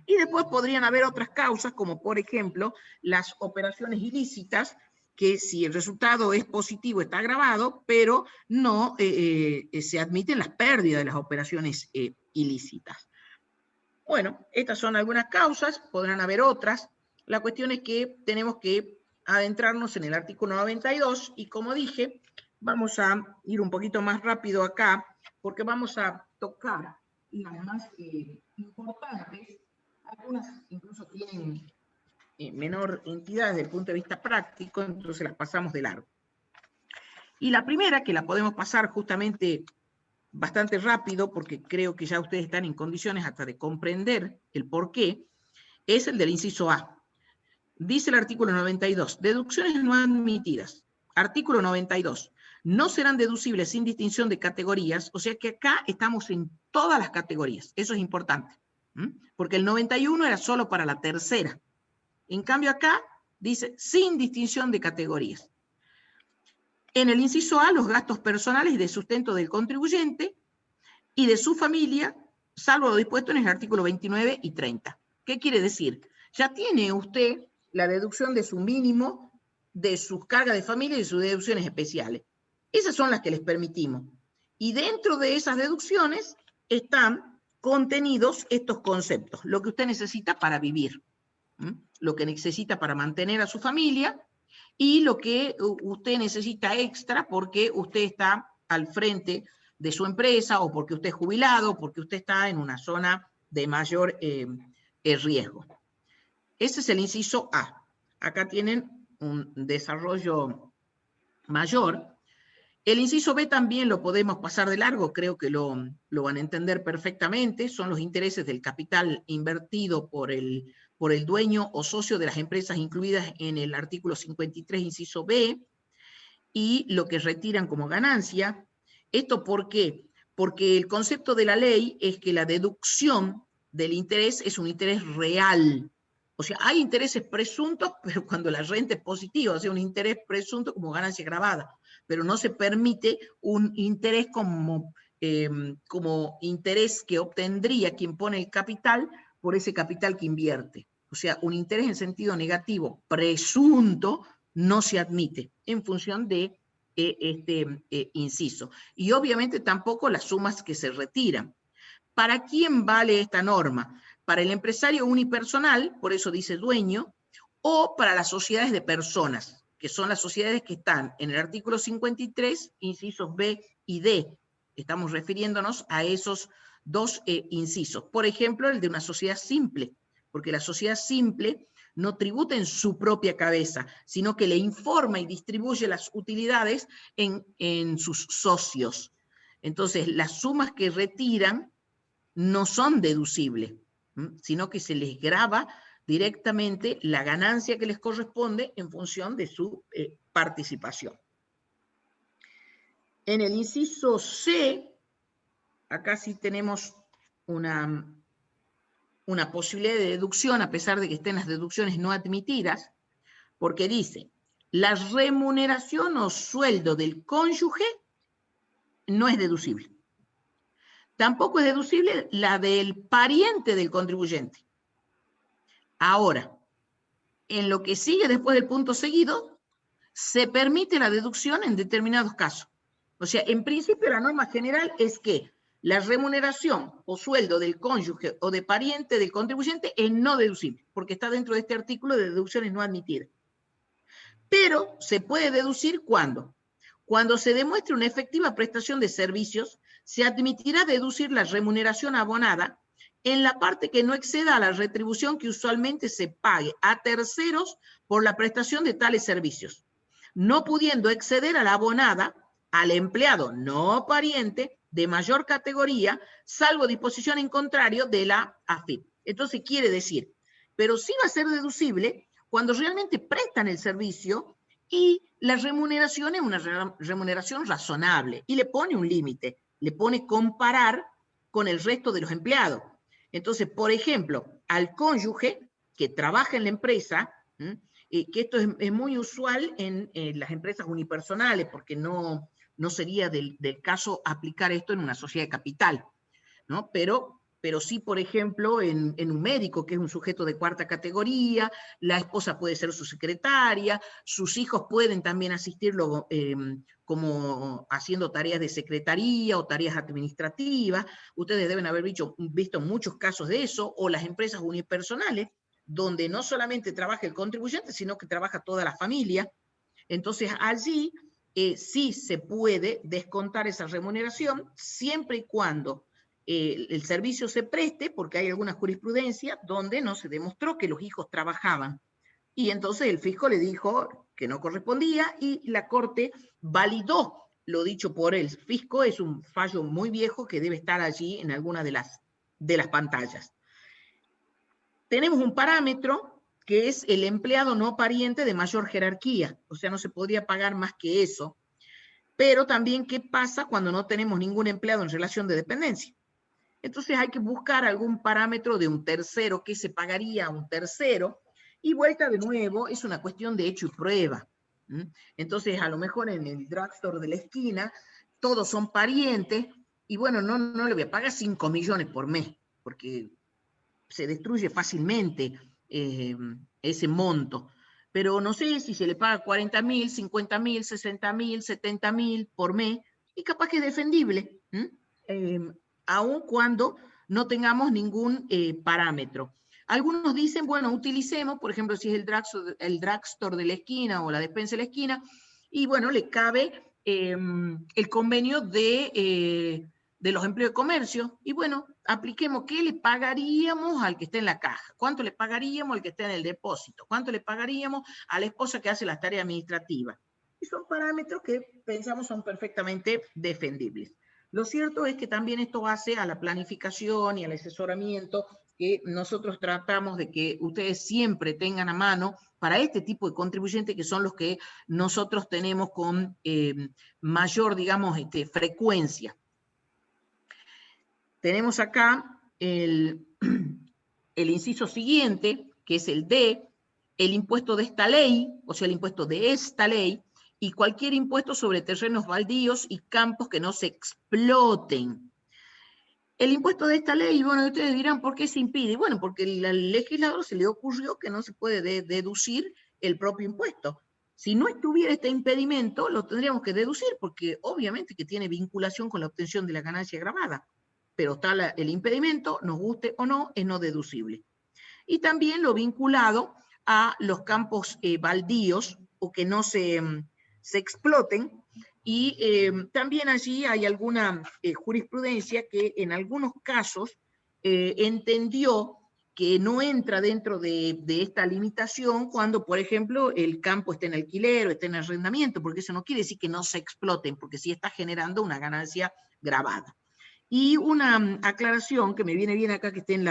Y después podrían haber otras causas, como por ejemplo las operaciones ilícitas, que si el resultado es positivo está agravado, pero no se admiten las pérdidas de las operaciones ilícitas. Bueno, estas son algunas causas, podrán haber otras. La cuestión es que tenemos que adentrarnos en el artículo 92 y como dije, vamos a ir un poquito más rápido acá, porque vamos a tocar las más importantes. Algunas incluso tienen menor entidad desde el punto de vista práctico, entonces las pasamos de largo. Y la primera, que la podemos pasar justamente bastante rápido, porque creo que ya ustedes están en condiciones hasta de comprender el porqué, es el del inciso A. Dice el artículo 92, deducciones no admitidas. Artículo 92, no serán deducibles sin distinción de categorías, o sea que acá estamos en todas las categorías, eso es importante, porque el 91 era solo para la tercera. En cambio acá dice sin distinción de categorías. En el inciso A, los gastos personales de sustento del contribuyente y de su familia, salvo lo dispuesto en el artículo 29 y 30. ¿Qué quiere decir? Ya tiene usted la deducción de su mínimo, de sus cargas de familia y de sus deducciones especiales. Esas son las que les permitimos. Y dentro de esas deducciones están contenidos estos conceptos. Lo que usted necesita para vivir, lo que necesita para mantener a su familia y lo que usted necesita extra porque usted está al frente de su empresa o porque usted es jubilado o porque usted está en una zona de mayor riesgo. Ese es el inciso A. Acá tienen un desarrollo mayor. El inciso B también lo podemos pasar de largo, creo que lo van a entender perfectamente. Son los intereses del capital invertido por el dueño o socio de las empresas incluidas en el artículo 53, inciso B, y lo que retiran como ganancia. ¿Esto por qué? Porque el concepto de la ley es que la deducción del interés es un interés real. O sea, hay intereses presuntos, pero cuando la renta es positiva, o sea, un interés presunto como ganancia gravada, pero no se permite un interés como interés que obtendría quien pone el capital por ese capital que invierte. O sea, un interés en sentido negativo presunto no se admite en función de este inciso. Y obviamente tampoco las sumas que se retiran. ¿Para quién vale esta norma? Para el empresario unipersonal, por eso dice dueño, o para las sociedades de personas, que son las sociedades que están en el artículo 53, incisos B y D. Estamos refiriéndonos a esos dos incisos. Por ejemplo, el de una sociedad simple, porque la sociedad simple no tributa en su propia cabeza, sino que le informa y distribuye las utilidades en sus socios. Entonces, las sumas que retiran no son deducibles, sino que se les grava directamente la ganancia que les corresponde en función de su participación. En el inciso C, acá sí tenemos una una posibilidad de deducción a pesar de que estén las deducciones no admitidas, porque dice, la remuneración o sueldo del cónyuge no es deducible. Tampoco es deducible la del pariente del contribuyente. Ahora, en lo que sigue después del punto seguido, se permite la deducción en determinados casos. O sea, en principio la norma general es que la remuneración o sueldo del cónyuge o de pariente del contribuyente es no deducible, porque está dentro de este artículo de deducciones no admitidas. Pero se puede deducir ¿cuándo? Cuando se demuestre una efectiva prestación de servicios, se admitirá deducir la remuneración abonada en la parte que no exceda a la retribución que usualmente se pague a terceros por la prestación de tales servicios, no pudiendo exceder a la abonada al empleado no pariente de mayor categoría, salvo disposición en contrario de la AFIP. Entonces quiere decir, pero sí va a ser deducible cuando realmente prestan el servicio y la remuneración es una remuneración razonable y le pone un límite, le pone comparar con el resto de los empleados. Entonces, por ejemplo, al cónyuge que trabaja en la empresa, que esto es muy usual en las empresas unipersonales, porque no sería del caso aplicar esto en una sociedad de capital, ¿no? Pero sí, por ejemplo, en un médico, que es un sujeto de cuarta categoría, la esposa puede ser su secretaria, sus hijos pueden también asistirlo como haciendo tareas de secretaría o tareas administrativas. Ustedes deben haber visto muchos casos de eso, o las empresas unipersonales, donde no solamente trabaja el contribuyente, sino que trabaja toda la familia. Entonces, allí sí se puede descontar esa remuneración, siempre y cuando el servicio se preste, porque hay alguna jurisprudencia donde no se demostró que los hijos trabajaban. Y entonces el fisco le dijo que no correspondía y la Corte validó lo dicho por el fisco. Es un fallo muy viejo que debe estar allí en alguna de las pantallas. Tenemos un parámetro que es el empleado no pariente de mayor jerarquía, o sea, no se podría pagar más que eso. Pero también, ¿qué pasa cuando no tenemos ningún empleado en relación de dependencia? Entonces hay que buscar algún parámetro de un tercero, que se pagaría a un tercero, y vuelta de nuevo, es una cuestión de hecho y prueba. Entonces, a lo mejor en el drugstore de la esquina, todos son parientes, y bueno, no le voy a pagar 5 millones por mes, porque se destruye fácilmente ese monto. Pero no sé si se le paga 40.000, 50.000, 60.000, 70.000 por mes, y capaz que es defendible, aun cuando no tengamos ningún parámetro. Algunos dicen, bueno, utilicemos, por ejemplo, si es el drugstore de la esquina o la despensa de la esquina, y bueno, le cabe el convenio de los empleos de comercio, y bueno, apliquemos qué le pagaríamos al que esté en la caja, cuánto le pagaríamos al que esté en el depósito, cuánto le pagaríamos a la esposa que hace las tareas administrativas. Y son parámetros que pensamos son perfectamente defendibles. Lo cierto es que también esto hace a la planificación y al asesoramiento que nosotros tratamos de que ustedes siempre tengan a mano para este tipo de contribuyentes, que son los que nosotros tenemos con mayor, digamos, frecuencia. Tenemos acá el inciso siguiente, que es el D, el impuesto de esta ley, o sea, el impuesto de esta ley, y cualquier impuesto sobre terrenos baldíos y campos que no se exploten. El impuesto de esta ley, bueno, ustedes dirán, ¿por qué se impide? Bueno, porque al legislador se le ocurrió que no se puede deducir el propio impuesto. Si no estuviera este impedimento, lo tendríamos que deducir, porque obviamente que tiene vinculación con la obtención de la ganancia gravada. Pero está el impedimento, nos guste o no, es no deducible. Y también lo vinculado a los campos baldíos o que no se exploten, y también allí hay alguna jurisprudencia que en algunos casos entendió que no entra dentro de esta limitación cuando, por ejemplo, el campo está en alquiler o está en arrendamiento, porque eso no quiere decir que no se exploten, porque sí está generando una ganancia gravada. Y una aclaración que me viene bien acá, que esté en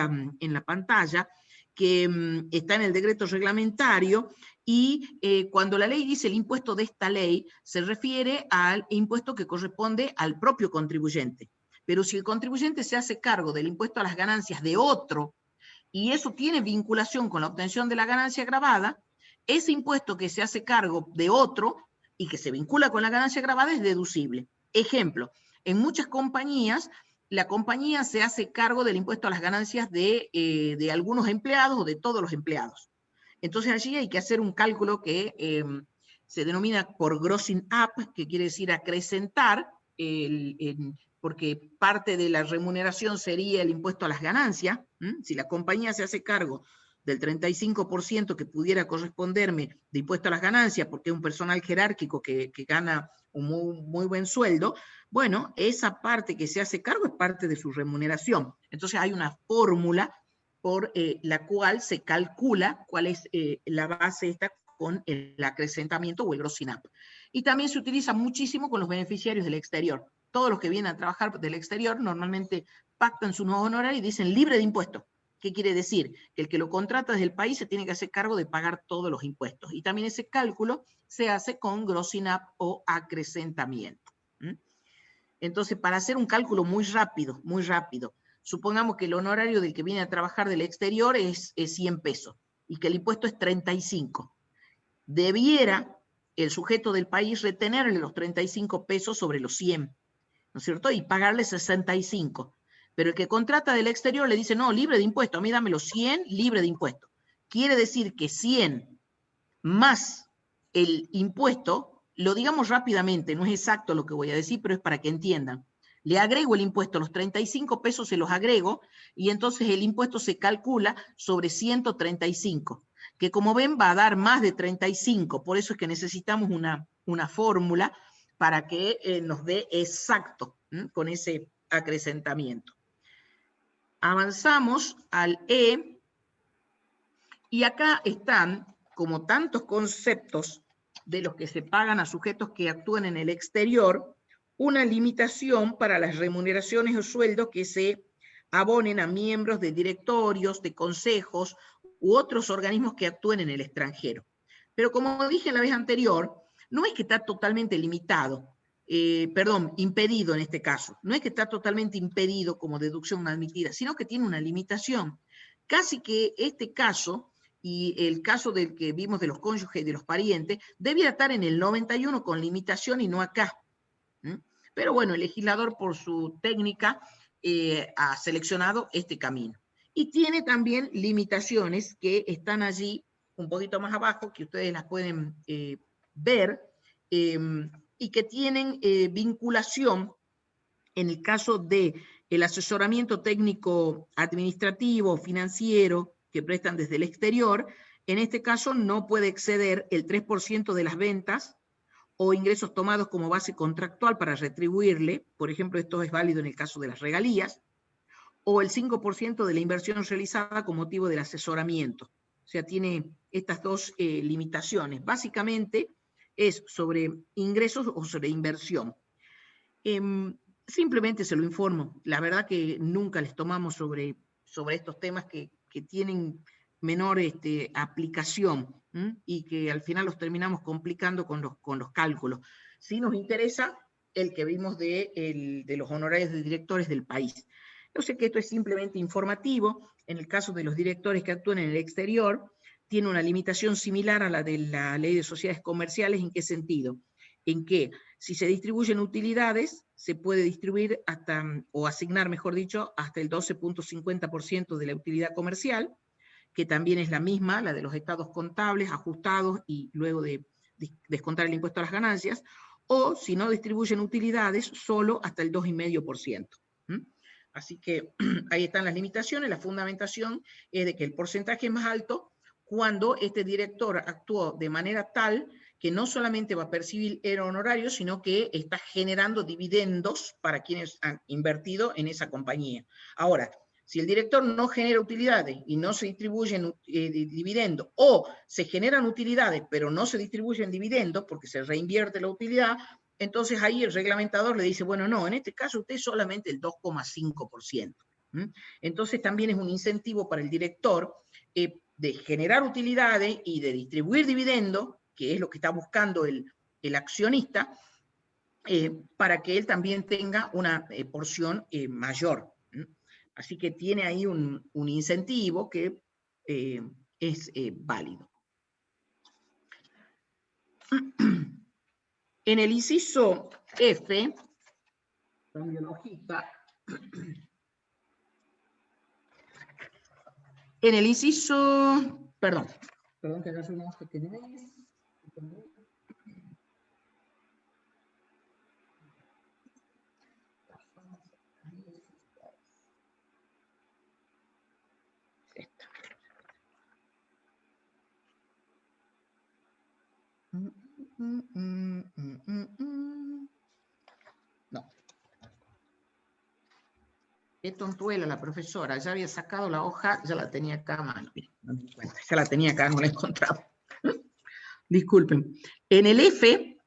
la pantalla, que está en el decreto reglamentario, y cuando la ley dice el impuesto de esta ley, se refiere al impuesto que corresponde al propio contribuyente. Pero si el contribuyente se hace cargo del impuesto a las ganancias de otro, y eso tiene vinculación con la obtención de la ganancia gravada, ese impuesto que se hace cargo de otro y que se vincula con la ganancia gravada es deducible. Ejemplo, en muchas compañías, la compañía se hace cargo del impuesto a las ganancias de algunos empleados o de todos los empleados. Entonces allí hay que hacer un cálculo que se denomina por grossing up, que quiere decir acrecentar, porque parte de la remuneración sería el impuesto a las ganancias. Si la compañía se hace cargo del 35% que pudiera corresponderme de impuesto a las ganancias, porque es un personal jerárquico que gana un muy buen sueldo, bueno, esa parte que se hace cargo es parte de su remuneración. Entonces hay una fórmula por la cual se calcula cuál es la base esta con el acrecentamiento o el grossing up. Y también se utiliza muchísimo con los beneficiarios del exterior. Todos los que vienen a trabajar del exterior normalmente pactan su nuevo honorario y dicen libre de impuestos. ¿Qué quiere decir? Que el que lo contrata desde el país se tiene que hacer cargo de pagar todos los impuestos. Y también ese cálculo se hace con grossing up o acrecentamiento. Entonces, para hacer un cálculo muy rápido, supongamos que el honorario del que viene a trabajar del exterior es 100 pesos y que el impuesto es 35. Debiera el sujeto del país retenerle los 35 pesos sobre los 100, ¿no es cierto? Y pagarle 65. Pero el que contrata del exterior le dice, no, libre de impuesto, a mí dame los 100, libre de impuesto. Quiere decir que 100 más el impuesto, lo digamos rápidamente, no es exacto lo que voy a decir, pero es para que entiendan. Le agrego el impuesto, los 35 pesos se los agrego, y entonces el impuesto se calcula sobre 135, que como ven va a dar más de 35, por eso es que necesitamos una fórmula para que nos dé exacto con ese acrecentamiento. Avanzamos al E, y acá están, como tantos conceptos de los que se pagan a sujetos que actúan en el exterior, una limitación para las remuneraciones o sueldos que se abonen a miembros de directorios, de consejos u otros organismos que actúen en el extranjero. Pero como dije la vez anterior, no es que está totalmente limitado, impedido en este caso. No es que está totalmente impedido como deducción admitida, sino que tiene una limitación. Casi que este caso y el caso del que vimos de los cónyuges y de los parientes debiera estar en el 91 con limitación y no acá. Pero bueno, el legislador por su técnica ha seleccionado este camino. Y tiene también limitaciones que están allí un poquito más abajo, que ustedes las pueden ver, y que tienen vinculación en el caso del asesoramiento técnico administrativo, financiero, que prestan desde el exterior. En este caso no puede exceder el 3% de las ventas o ingresos tomados como base contractual para retribuirle, por ejemplo, esto es válido en el caso de las regalías, o el 5% de la inversión realizada con motivo del asesoramiento. O sea, tiene estas dos limitaciones. Básicamente es sobre ingresos o sobre inversión. Simplemente se lo informo. La verdad que nunca les tomamos sobre estos temas que tienen menor aplicación y que al final los terminamos complicando con los cálculos. Sí nos interesa el que vimos de los honorarios de directores del país. Yo sé que esto es simplemente informativo. En el caso de los directores que actúan en el exterior, tiene una limitación similar a la de la Ley de Sociedades Comerciales. ¿En qué sentido? En que si se distribuyen utilidades, se puede distribuir hasta, o asignar, mejor dicho, hasta el 12.50% de la utilidad comercial, que también es la misma, la de los estados contables, ajustados y luego de descontar el impuesto a las ganancias, o si no distribuyen utilidades, solo hasta el 2,5%. Así que ahí están las limitaciones. La fundamentación es de que el porcentaje es más alto cuando este director actuó de manera tal que no solamente va a percibir el honorario, sino que está generando dividendos para quienes han invertido en esa compañía. Ahora, si el director no genera utilidades y no se distribuyen dividendos, o se generan utilidades pero no se distribuyen dividendos porque se reinvierte la utilidad, entonces ahí el reglamentador le dice, bueno, no, en este caso usted solamente el 2,5%. Entonces también es un incentivo para el director de generar utilidades y de distribuir dividendos, que es lo que está buscando el accionista, para que él también tenga una porción mayor. Así que tiene ahí un incentivo que es válido. En el inciso F, cambio la hojita. En el inciso, perdón que acá una hoja que no es. No. Qué tontuela la profesora, ya había sacado la hoja, ya la tenía acá a mano. Miren, no me di cuenta, ya la tenía acá, no la encontraba. Disculpen. En el F,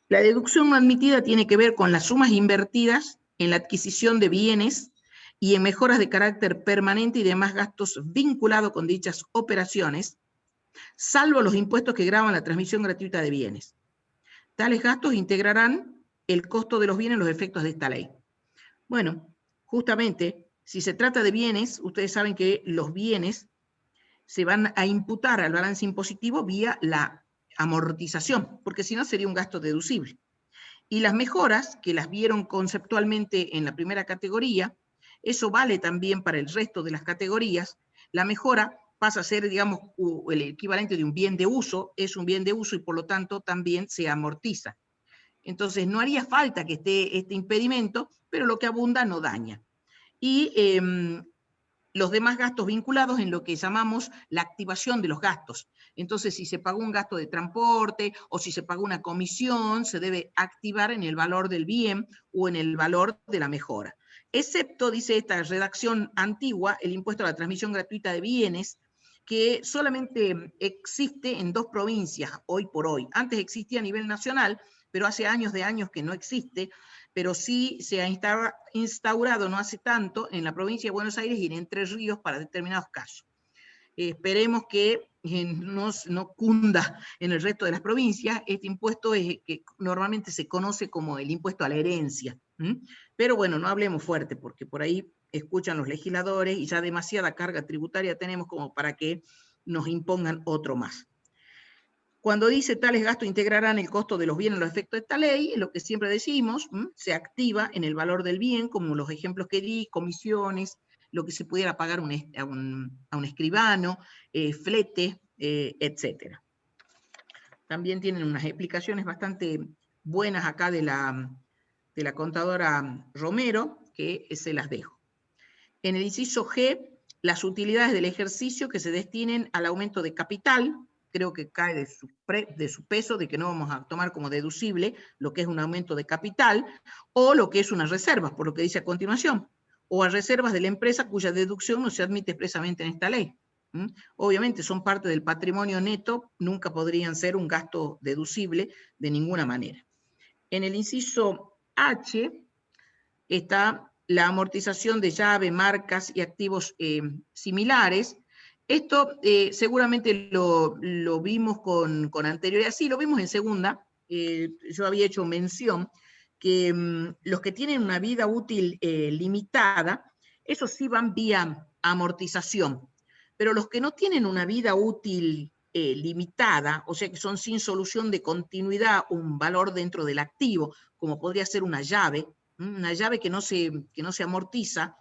la deducción no admitida tiene que ver con las sumas invertidas en la adquisición de bienes y en mejoras de carácter permanente y demás gastos vinculados con dichas operaciones, salvo los impuestos que gravan la transmisión gratuita de bienes. Tales gastos integrarán el costo de los bienes en los efectos de esta ley. Bueno, justamente, si se trata de bienes, ustedes saben que los bienes se van a imputar al balance impositivo vía la amortización, porque si no sería un gasto deducible. Y las mejoras, que las vieron conceptualmente en la primera categoría, eso vale también para el resto de las categorías. La mejora pasa a ser, digamos, el equivalente de un bien de uso, es un bien de uso y por lo tanto también se amortiza. Entonces no haría falta que esté este impedimento, pero lo que abunda no daña. Y los demás gastos vinculados en lo que llamamos la activación de los gastos. Entonces, si se pagó un gasto de transporte o si se pagó una comisión, se debe activar en el valor del bien o en el valor de la mejora. Excepto, dice esta redacción antigua, el impuesto a la transmisión gratuita de bienes, que solamente existe en 2 provincias hoy por hoy. Antes existía a nivel nacional, pero hace años de años que no existe, pero sí se ha instaurado no hace tanto en la provincia de Buenos Aires y en Entre Ríos para determinados casos. Esperemos que no cunda en el resto de las provincias. Este impuesto es que normalmente se conoce como el impuesto a la herencia. Pero bueno, no hablemos fuerte, porque por ahí escuchan los legisladores y ya demasiada carga tributaria tenemos como para que nos impongan otro más. Cuando dice tales gastos integrarán el costo de los bienes a los efectos de esta ley, lo que siempre decimos, se activa en el valor del bien, como los ejemplos que di, comisiones, lo que se pudiera pagar a un escribano, flete, etc. También tienen unas explicaciones bastante buenas acá de la contadora Romero, que se las dejo. En el inciso G, las utilidades del ejercicio que se destinen al aumento de capital, creo que cae de su peso, de que no vamos a tomar como deducible lo que es un aumento de capital, o lo que es una reserva, por lo que dice a continuación, o a reservas de la empresa cuya deducción no se admite expresamente en esta ley. Obviamente son parte del patrimonio neto, nunca podrían ser un gasto deducible de ninguna manera. En el inciso H está la amortización de llave, marcas y activos similares. Esto seguramente lo vimos con anterioridad, sí, lo vimos en segunda, yo había hecho mención que los que tienen una vida útil limitada, esos sí van vía amortización, pero los que no tienen una vida útil limitada, o sea que son sin solución de continuidad, un valor dentro del activo, como podría ser una llave que no se amortiza,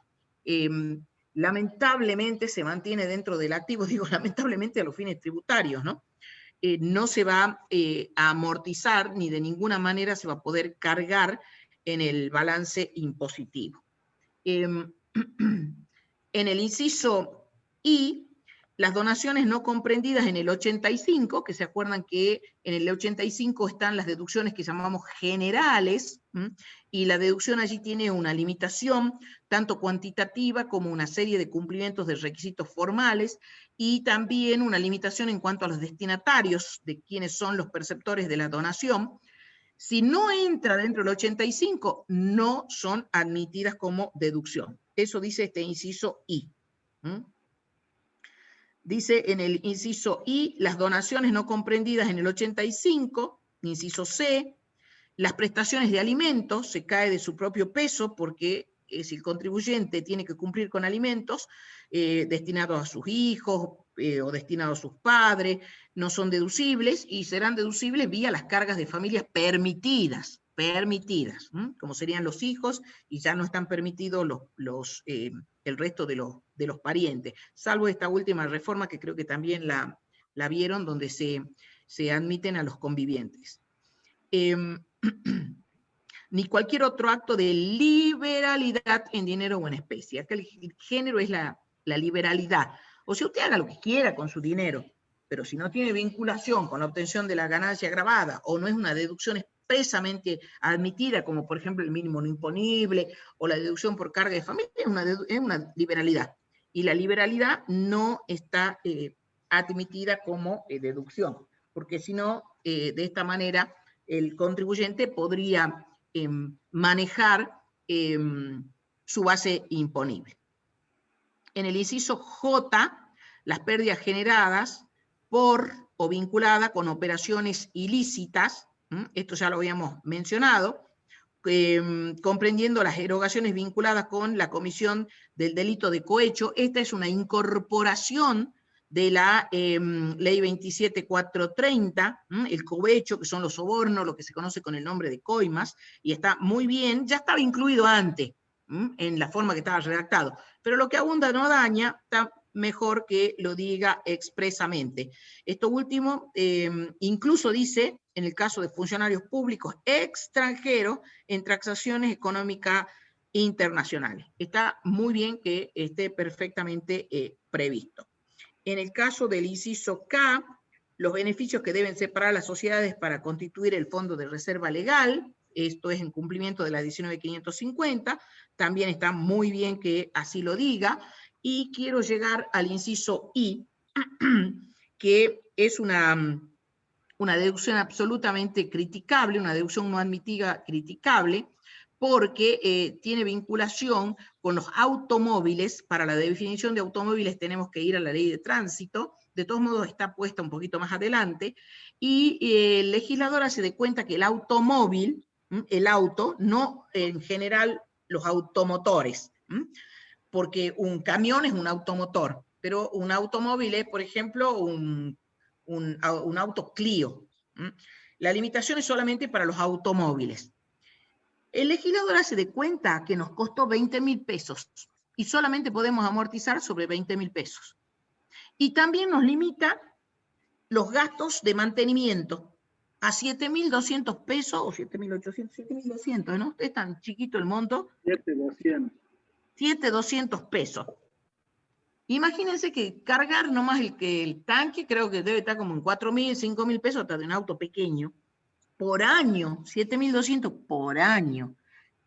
lamentablemente se mantiene dentro del activo, digo lamentablemente a los fines tributarios, ¿no? No se va a amortizar ni de ninguna manera se va a poder cargar en el balance impositivo. En el inciso I, las donaciones no comprendidas en el 85, que se acuerdan que en el 85 están las deducciones que llamamos generales, y la deducción allí tiene una limitación, tanto cuantitativa como una serie de cumplimientos de requisitos formales, y también una limitación en cuanto a los destinatarios, de quienes son los perceptores de la donación. Si no entra dentro del 85, no son admitidas como deducción. Eso dice este inciso I. Dice en el inciso I, las donaciones no comprendidas en el 85, inciso C, las prestaciones de alimentos, se cae de su propio peso porque si el contribuyente tiene que cumplir con alimentos destinados a sus hijos o destinados a sus padres, no son deducibles y serán deducibles vía las cargas de familias permitidas, como serían los hijos, y ya no están permitidos el resto de los parientes, salvo esta última reforma que creo que también la vieron, donde se admiten a los convivientes. Ni cualquier otro acto de liberalidad en dinero o en especie. Acá el género es la liberalidad. O sea, usted haga lo que quiera con su dinero, pero si no tiene vinculación con la obtención de la ganancia agravada o no es una deducción expresamente admitida, como por ejemplo el mínimo no imponible o la deducción por carga de familia, es una liberalidad. Y la liberalidad no está admitida como deducción, porque si no, de esta manera, el contribuyente podría manejar su base imponible. En el inciso J, las pérdidas generadas por o vinculadas con operaciones ilícitas, esto ya lo habíamos mencionado, comprendiendo las erogaciones vinculadas con la comisión del delito de cohecho. Esta es una incorporación de la ley 27430, el cohecho, que son los sobornos, lo que se conoce con el nombre de coimas, y está muy bien, ya estaba incluido antes, en la forma que estaba redactado, pero lo que abunda no daña, está mejor que lo diga expresamente. Esto último incluso dice, en el caso de funcionarios públicos extranjeros, en transacciones económicas internacionales. Está muy bien que esté perfectamente previsto. En el caso del inciso K, los beneficios que deben separar las sociedades para constituir el fondo de reserva legal, esto es en cumplimiento de la 19.550, también está muy bien que así lo diga, y quiero llegar al inciso I, que es una deducción absolutamente criticable, una deducción no admitida criticable, porque tiene vinculación con los automóviles. Para la definición de automóviles tenemos que ir a la ley de tránsito, de todos modos está puesta un poquito más adelante, y el legislador hace de cuenta que el automóvil, el auto, no en general los automotores, porque un camión es un automotor, pero un automóvil es, por ejemplo, un auto Clio. La limitación es solamente para los automóviles. El legislador hace de cuenta que nos costó 20.000 pesos y solamente podemos amortizar sobre 20.000 pesos. Y también nos limita los gastos de mantenimiento a 7.200 pesos o 7.800, 7.200, ¿no? Es tan chiquito el monto. 7.200. 7.200 pesos. Imagínense que cargar nomás el tanque, creo que debe estar como en 4.000, 5.000 pesos hasta de un auto pequeño. Por año, 7.200 por año.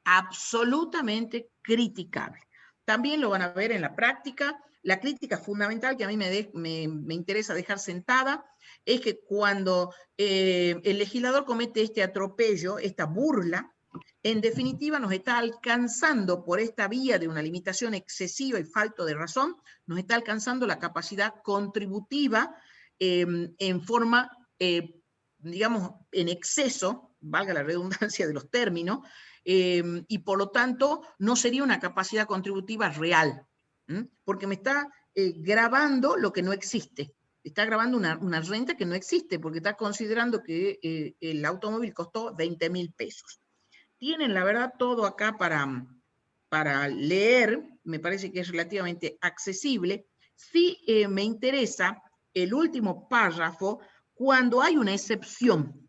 Absolutamente criticable. También lo van a ver en la práctica. La crítica fundamental que a mí me interesa dejar sentada es que cuando el legislador comete este atropello, esta burla, en definitiva nos está alcanzando por esta vía de una limitación excesiva y falto de razón, nos está alcanzando la capacidad contributiva en forma, digamos, en exceso, valga la redundancia de los términos, y por lo tanto no sería una capacidad contributiva real, porque me está grabando lo que no existe. Está grabando una renta que no existe, porque está considerando que el automóvil costó 20.000 pesos. Tienen, la verdad, todo acá para leer, me parece que es relativamente accesible. Sí me interesa el último párrafo, cuando hay una excepción.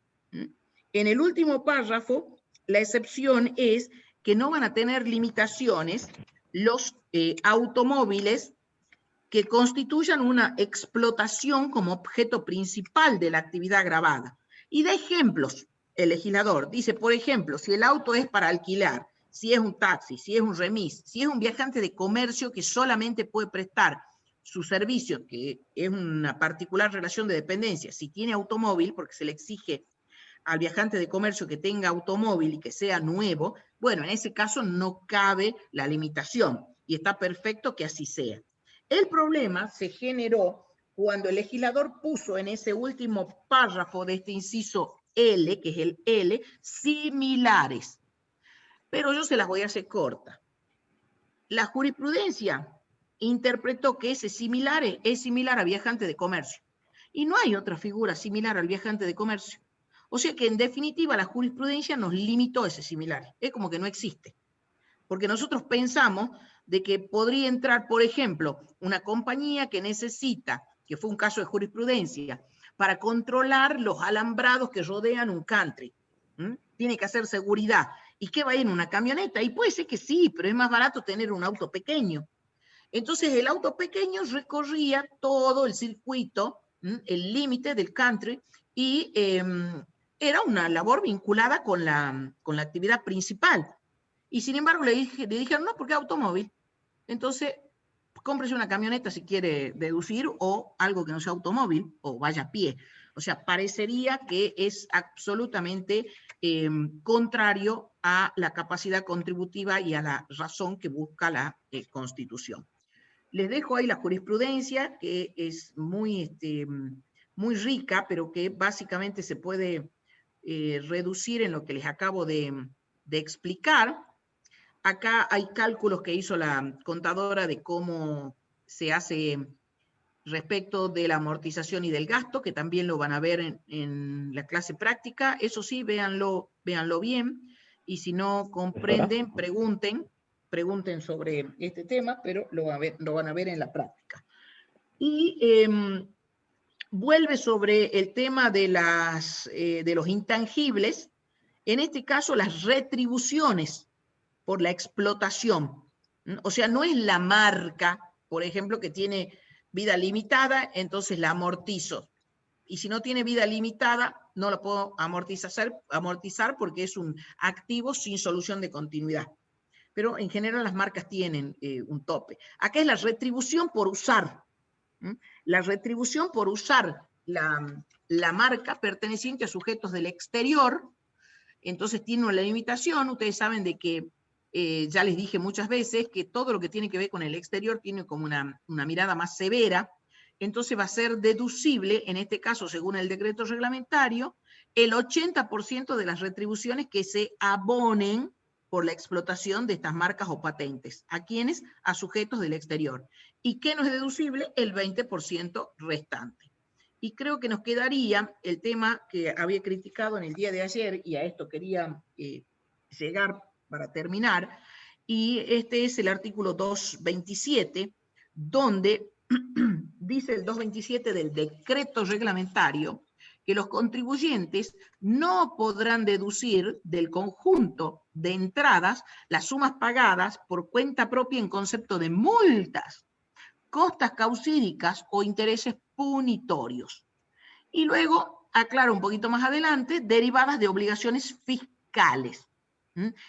En el último párrafo, la excepción es que no van a tener limitaciones los automóviles que constituyan una explotación como objeto principal de la actividad gravada. Y da ejemplos el legislador. Dice, por ejemplo, si el auto es para alquilar, si es un taxi, si es un remis, si es un viajante de comercio que solamente puede prestar su servicio, que es una particular relación de dependencia, si tiene automóvil, porque se le exige al viajante de comercio que tenga automóvil y que sea nuevo, bueno, en ese caso no cabe la limitación y está perfecto que así sea. El problema se generó cuando el legislador puso en ese último párrafo de este inciso L, que es el L, similares. Pero yo se las voy a hacer corta. la jurisprudencia interpretó que ese similar es similar a viajante de comercio. Y no hay otra figura similar al viajante de comercio. O sea que en definitiva la jurisprudencia nos limitó ese similar. Es como que no existe. Porque nosotros pensamos de que podría entrar, por ejemplo, una compañía que necesita, que fue un caso de jurisprudencia, para controlar los alambrados que rodean un country. Tiene que hacer seguridad. ¿Y qué va a ir en una camioneta? Y puede ser que sí, pero es más barato tener un auto pequeño. Entonces el auto pequeño recorría todo el circuito, el límite del country, y era una labor vinculada con la actividad principal. Y sin embargo le dijeron, no, porque es automóvil. Entonces, cómprese una camioneta si quiere deducir, o algo que no sea automóvil, o vaya a pie. O sea, parecería que es absolutamente contrario a la capacidad contributiva y a la razón que busca la Constitución. Les dejo ahí la jurisprudencia, que es muy rica, pero que básicamente se puede reducir en lo que les acabo de explicar. Acá hay cálculos que hizo la contadora de cómo se hace respecto de la amortización y del gasto, que también lo van a ver en la clase práctica. Eso sí, véanlo bien, y si no comprenden, pregunten sobre este tema, pero lo van a ver en la práctica. Y vuelve sobre el tema de los intangibles, en este caso las retribuciones por la explotación. O sea, no es la marca, por ejemplo, que tiene vida limitada, entonces la amortizo. Y si no tiene vida limitada, no la puedo amortizar porque es un activo sin solución de continuidad. Pero en general las marcas tienen un tope. Acá es la retribución por usar. La retribución por usar la marca perteneciente a sujetos del exterior, entonces tiene una limitación. Ustedes saben de que ya les dije muchas veces que todo lo que tiene que ver con el exterior tiene como una mirada más severa. Entonces va a ser deducible, en este caso según el decreto reglamentario, el 80% de las retribuciones que se abonen por la explotación de estas marcas o patentes. ¿A quiénes? A sujetos del exterior. ¿Y qué no es deducible? El 20% restante. Y creo que nos quedaría el tema que había criticado en el día de ayer, y a esto quería llegar para terminar, y este es el artículo 227, donde dice el 227 del decreto reglamentario que los contribuyentes no podrán deducir del conjunto de entradas las sumas pagadas por cuenta propia en concepto de multas, costas causídicas o intereses punitorios. Y luego, aclaro un poquito más adelante, derivadas de obligaciones fiscales.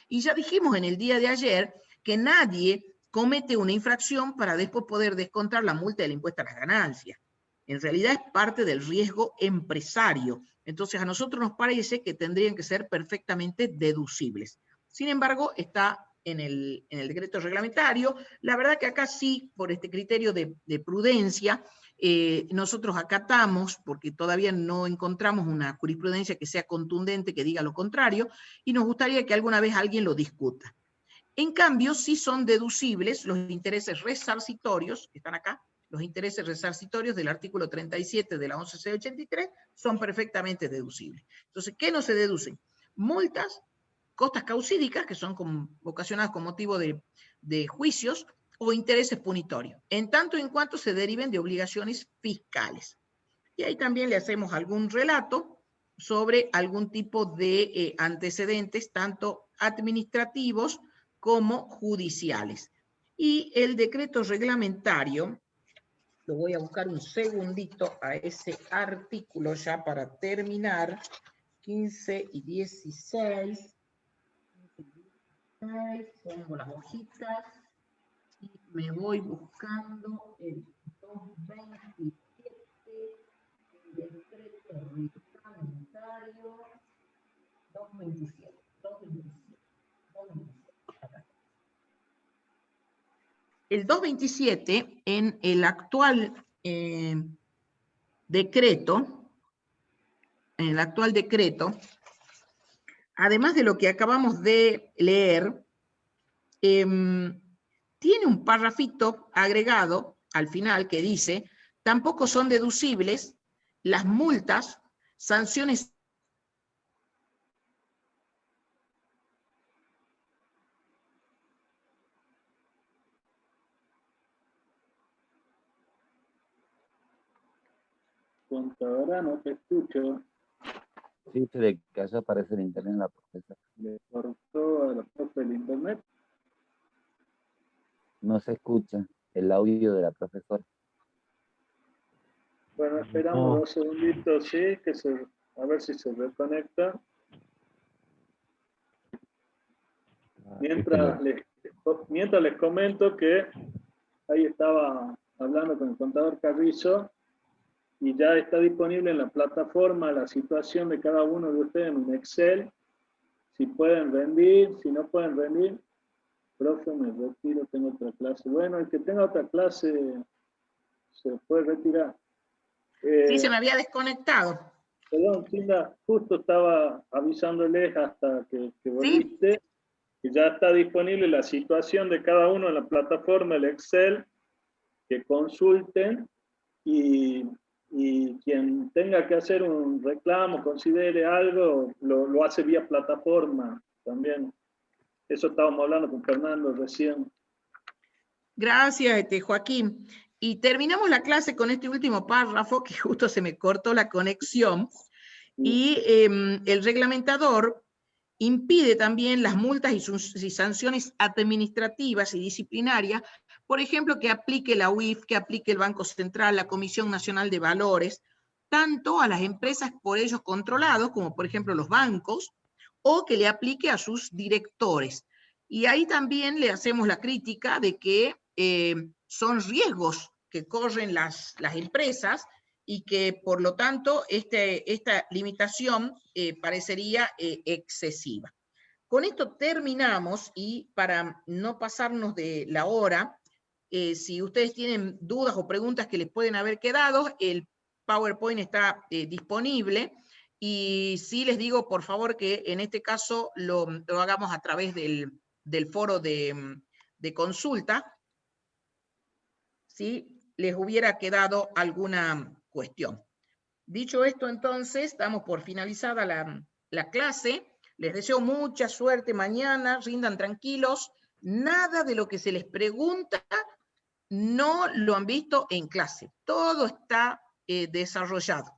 Y ya dijimos en el día de ayer que nadie comete una infracción para después poder descontar la multa del impuesto a las ganancias. En realidad es parte del riesgo empresario. Entonces a nosotros nos parece que tendrían que ser perfectamente deducibles. Sin embargo, está en el decreto reglamentario. La verdad que acá sí, por este criterio de prudencia, nosotros acatamos, porque todavía no encontramos una jurisprudencia que sea contundente, que diga lo contrario, y nos gustaría que alguna vez alguien lo discuta. En cambio, sí son deducibles los intereses resarcitorios, que están acá, los intereses resarcitorios del artículo 37 de la 11C83 son perfectamente deducibles. Entonces, ¿qué no se deducen? Multas, costas causídicas, que son ocasionadas con motivo de juicios, o intereses punitorios, en tanto en cuanto se deriven de obligaciones fiscales. Y ahí también le hacemos algún relato sobre algún tipo de antecedentes, tanto administrativos como judiciales. Y el decreto reglamentario, lo voy a buscar un segundito a ese artículo ya para terminar, 15 y 16, pongo las hojitas, y me voy buscando el 227, el decreto reglamentario, 227, acá. El 227, en el actual decreto, además de lo que acabamos de leer, tiene un parrafito agregado al final que dice, tampoco son deducibles las multas, sanciones. Contadora, no te escucho. Sí, se le cayó, aparece el internet en la profesora. Le cortó a la profe el internet. No se escucha el audio de la profesora. Bueno, esperamos 2 segunditos, sí, a ver si se reconecta. Mientras les comento que ahí estaba hablando con el contador Carrizo y ya está disponible en la plataforma la situación de cada uno de ustedes en un Excel. Si pueden rendir, si no pueden rendir, profe, me retiro, tengo otra clase. Bueno, el que tenga otra clase se puede retirar. Sí, se me había desconectado. Perdón, Cinda, justo estaba avisándoles hasta que volviste, ¿Sí? que ya está disponible la situación de cada uno en la plataforma, el Excel, que consulten y quien tenga que hacer un reclamo, considere algo, lo hace vía plataforma también. Eso estábamos hablando con Fernando recién. Gracias, Joaquín. Y terminamos la clase con este último párrafo, que justo se me cortó la conexión, y el reglamentador impide también las multas y sanciones administrativas y disciplinarias, por ejemplo, que aplique la UIF, que aplique el Banco Central, la Comisión Nacional de Valores, tanto a las empresas por ellos controlados, como por ejemplo los bancos, o que le aplique a sus directores. Y ahí también le hacemos la crítica de que son riesgos que corren las empresas y que por lo tanto esta limitación parecería excesiva. Con esto terminamos y para no pasarnos de la hora, si ustedes tienen dudas o preguntas que les pueden haber quedado, el PowerPoint está disponible y sí les digo por favor que en este caso lo hagamos a través del foro de consulta, si les hubiera quedado alguna cuestión. Dicho esto, entonces, damos por finalizada la clase. Les deseo mucha suerte mañana, rindan tranquilos. Nada de lo que se les pregunta no lo han visto en clase. Todo está desarrollado.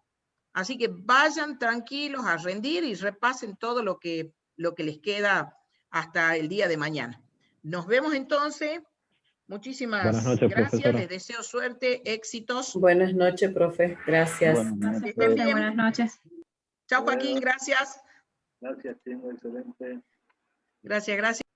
Así que vayan tranquilos a rendir y repasen todo lo que les queda hasta el día de mañana. Nos vemos entonces. Muchísimas gracias, profesora. Les deseo suerte, éxitos. Buenas noches, profe. Gracias. Que estén bien. Buenas noches. Chao, Joaquín, gracias. Gracias, Cinda, excelente. Gracias, gracias.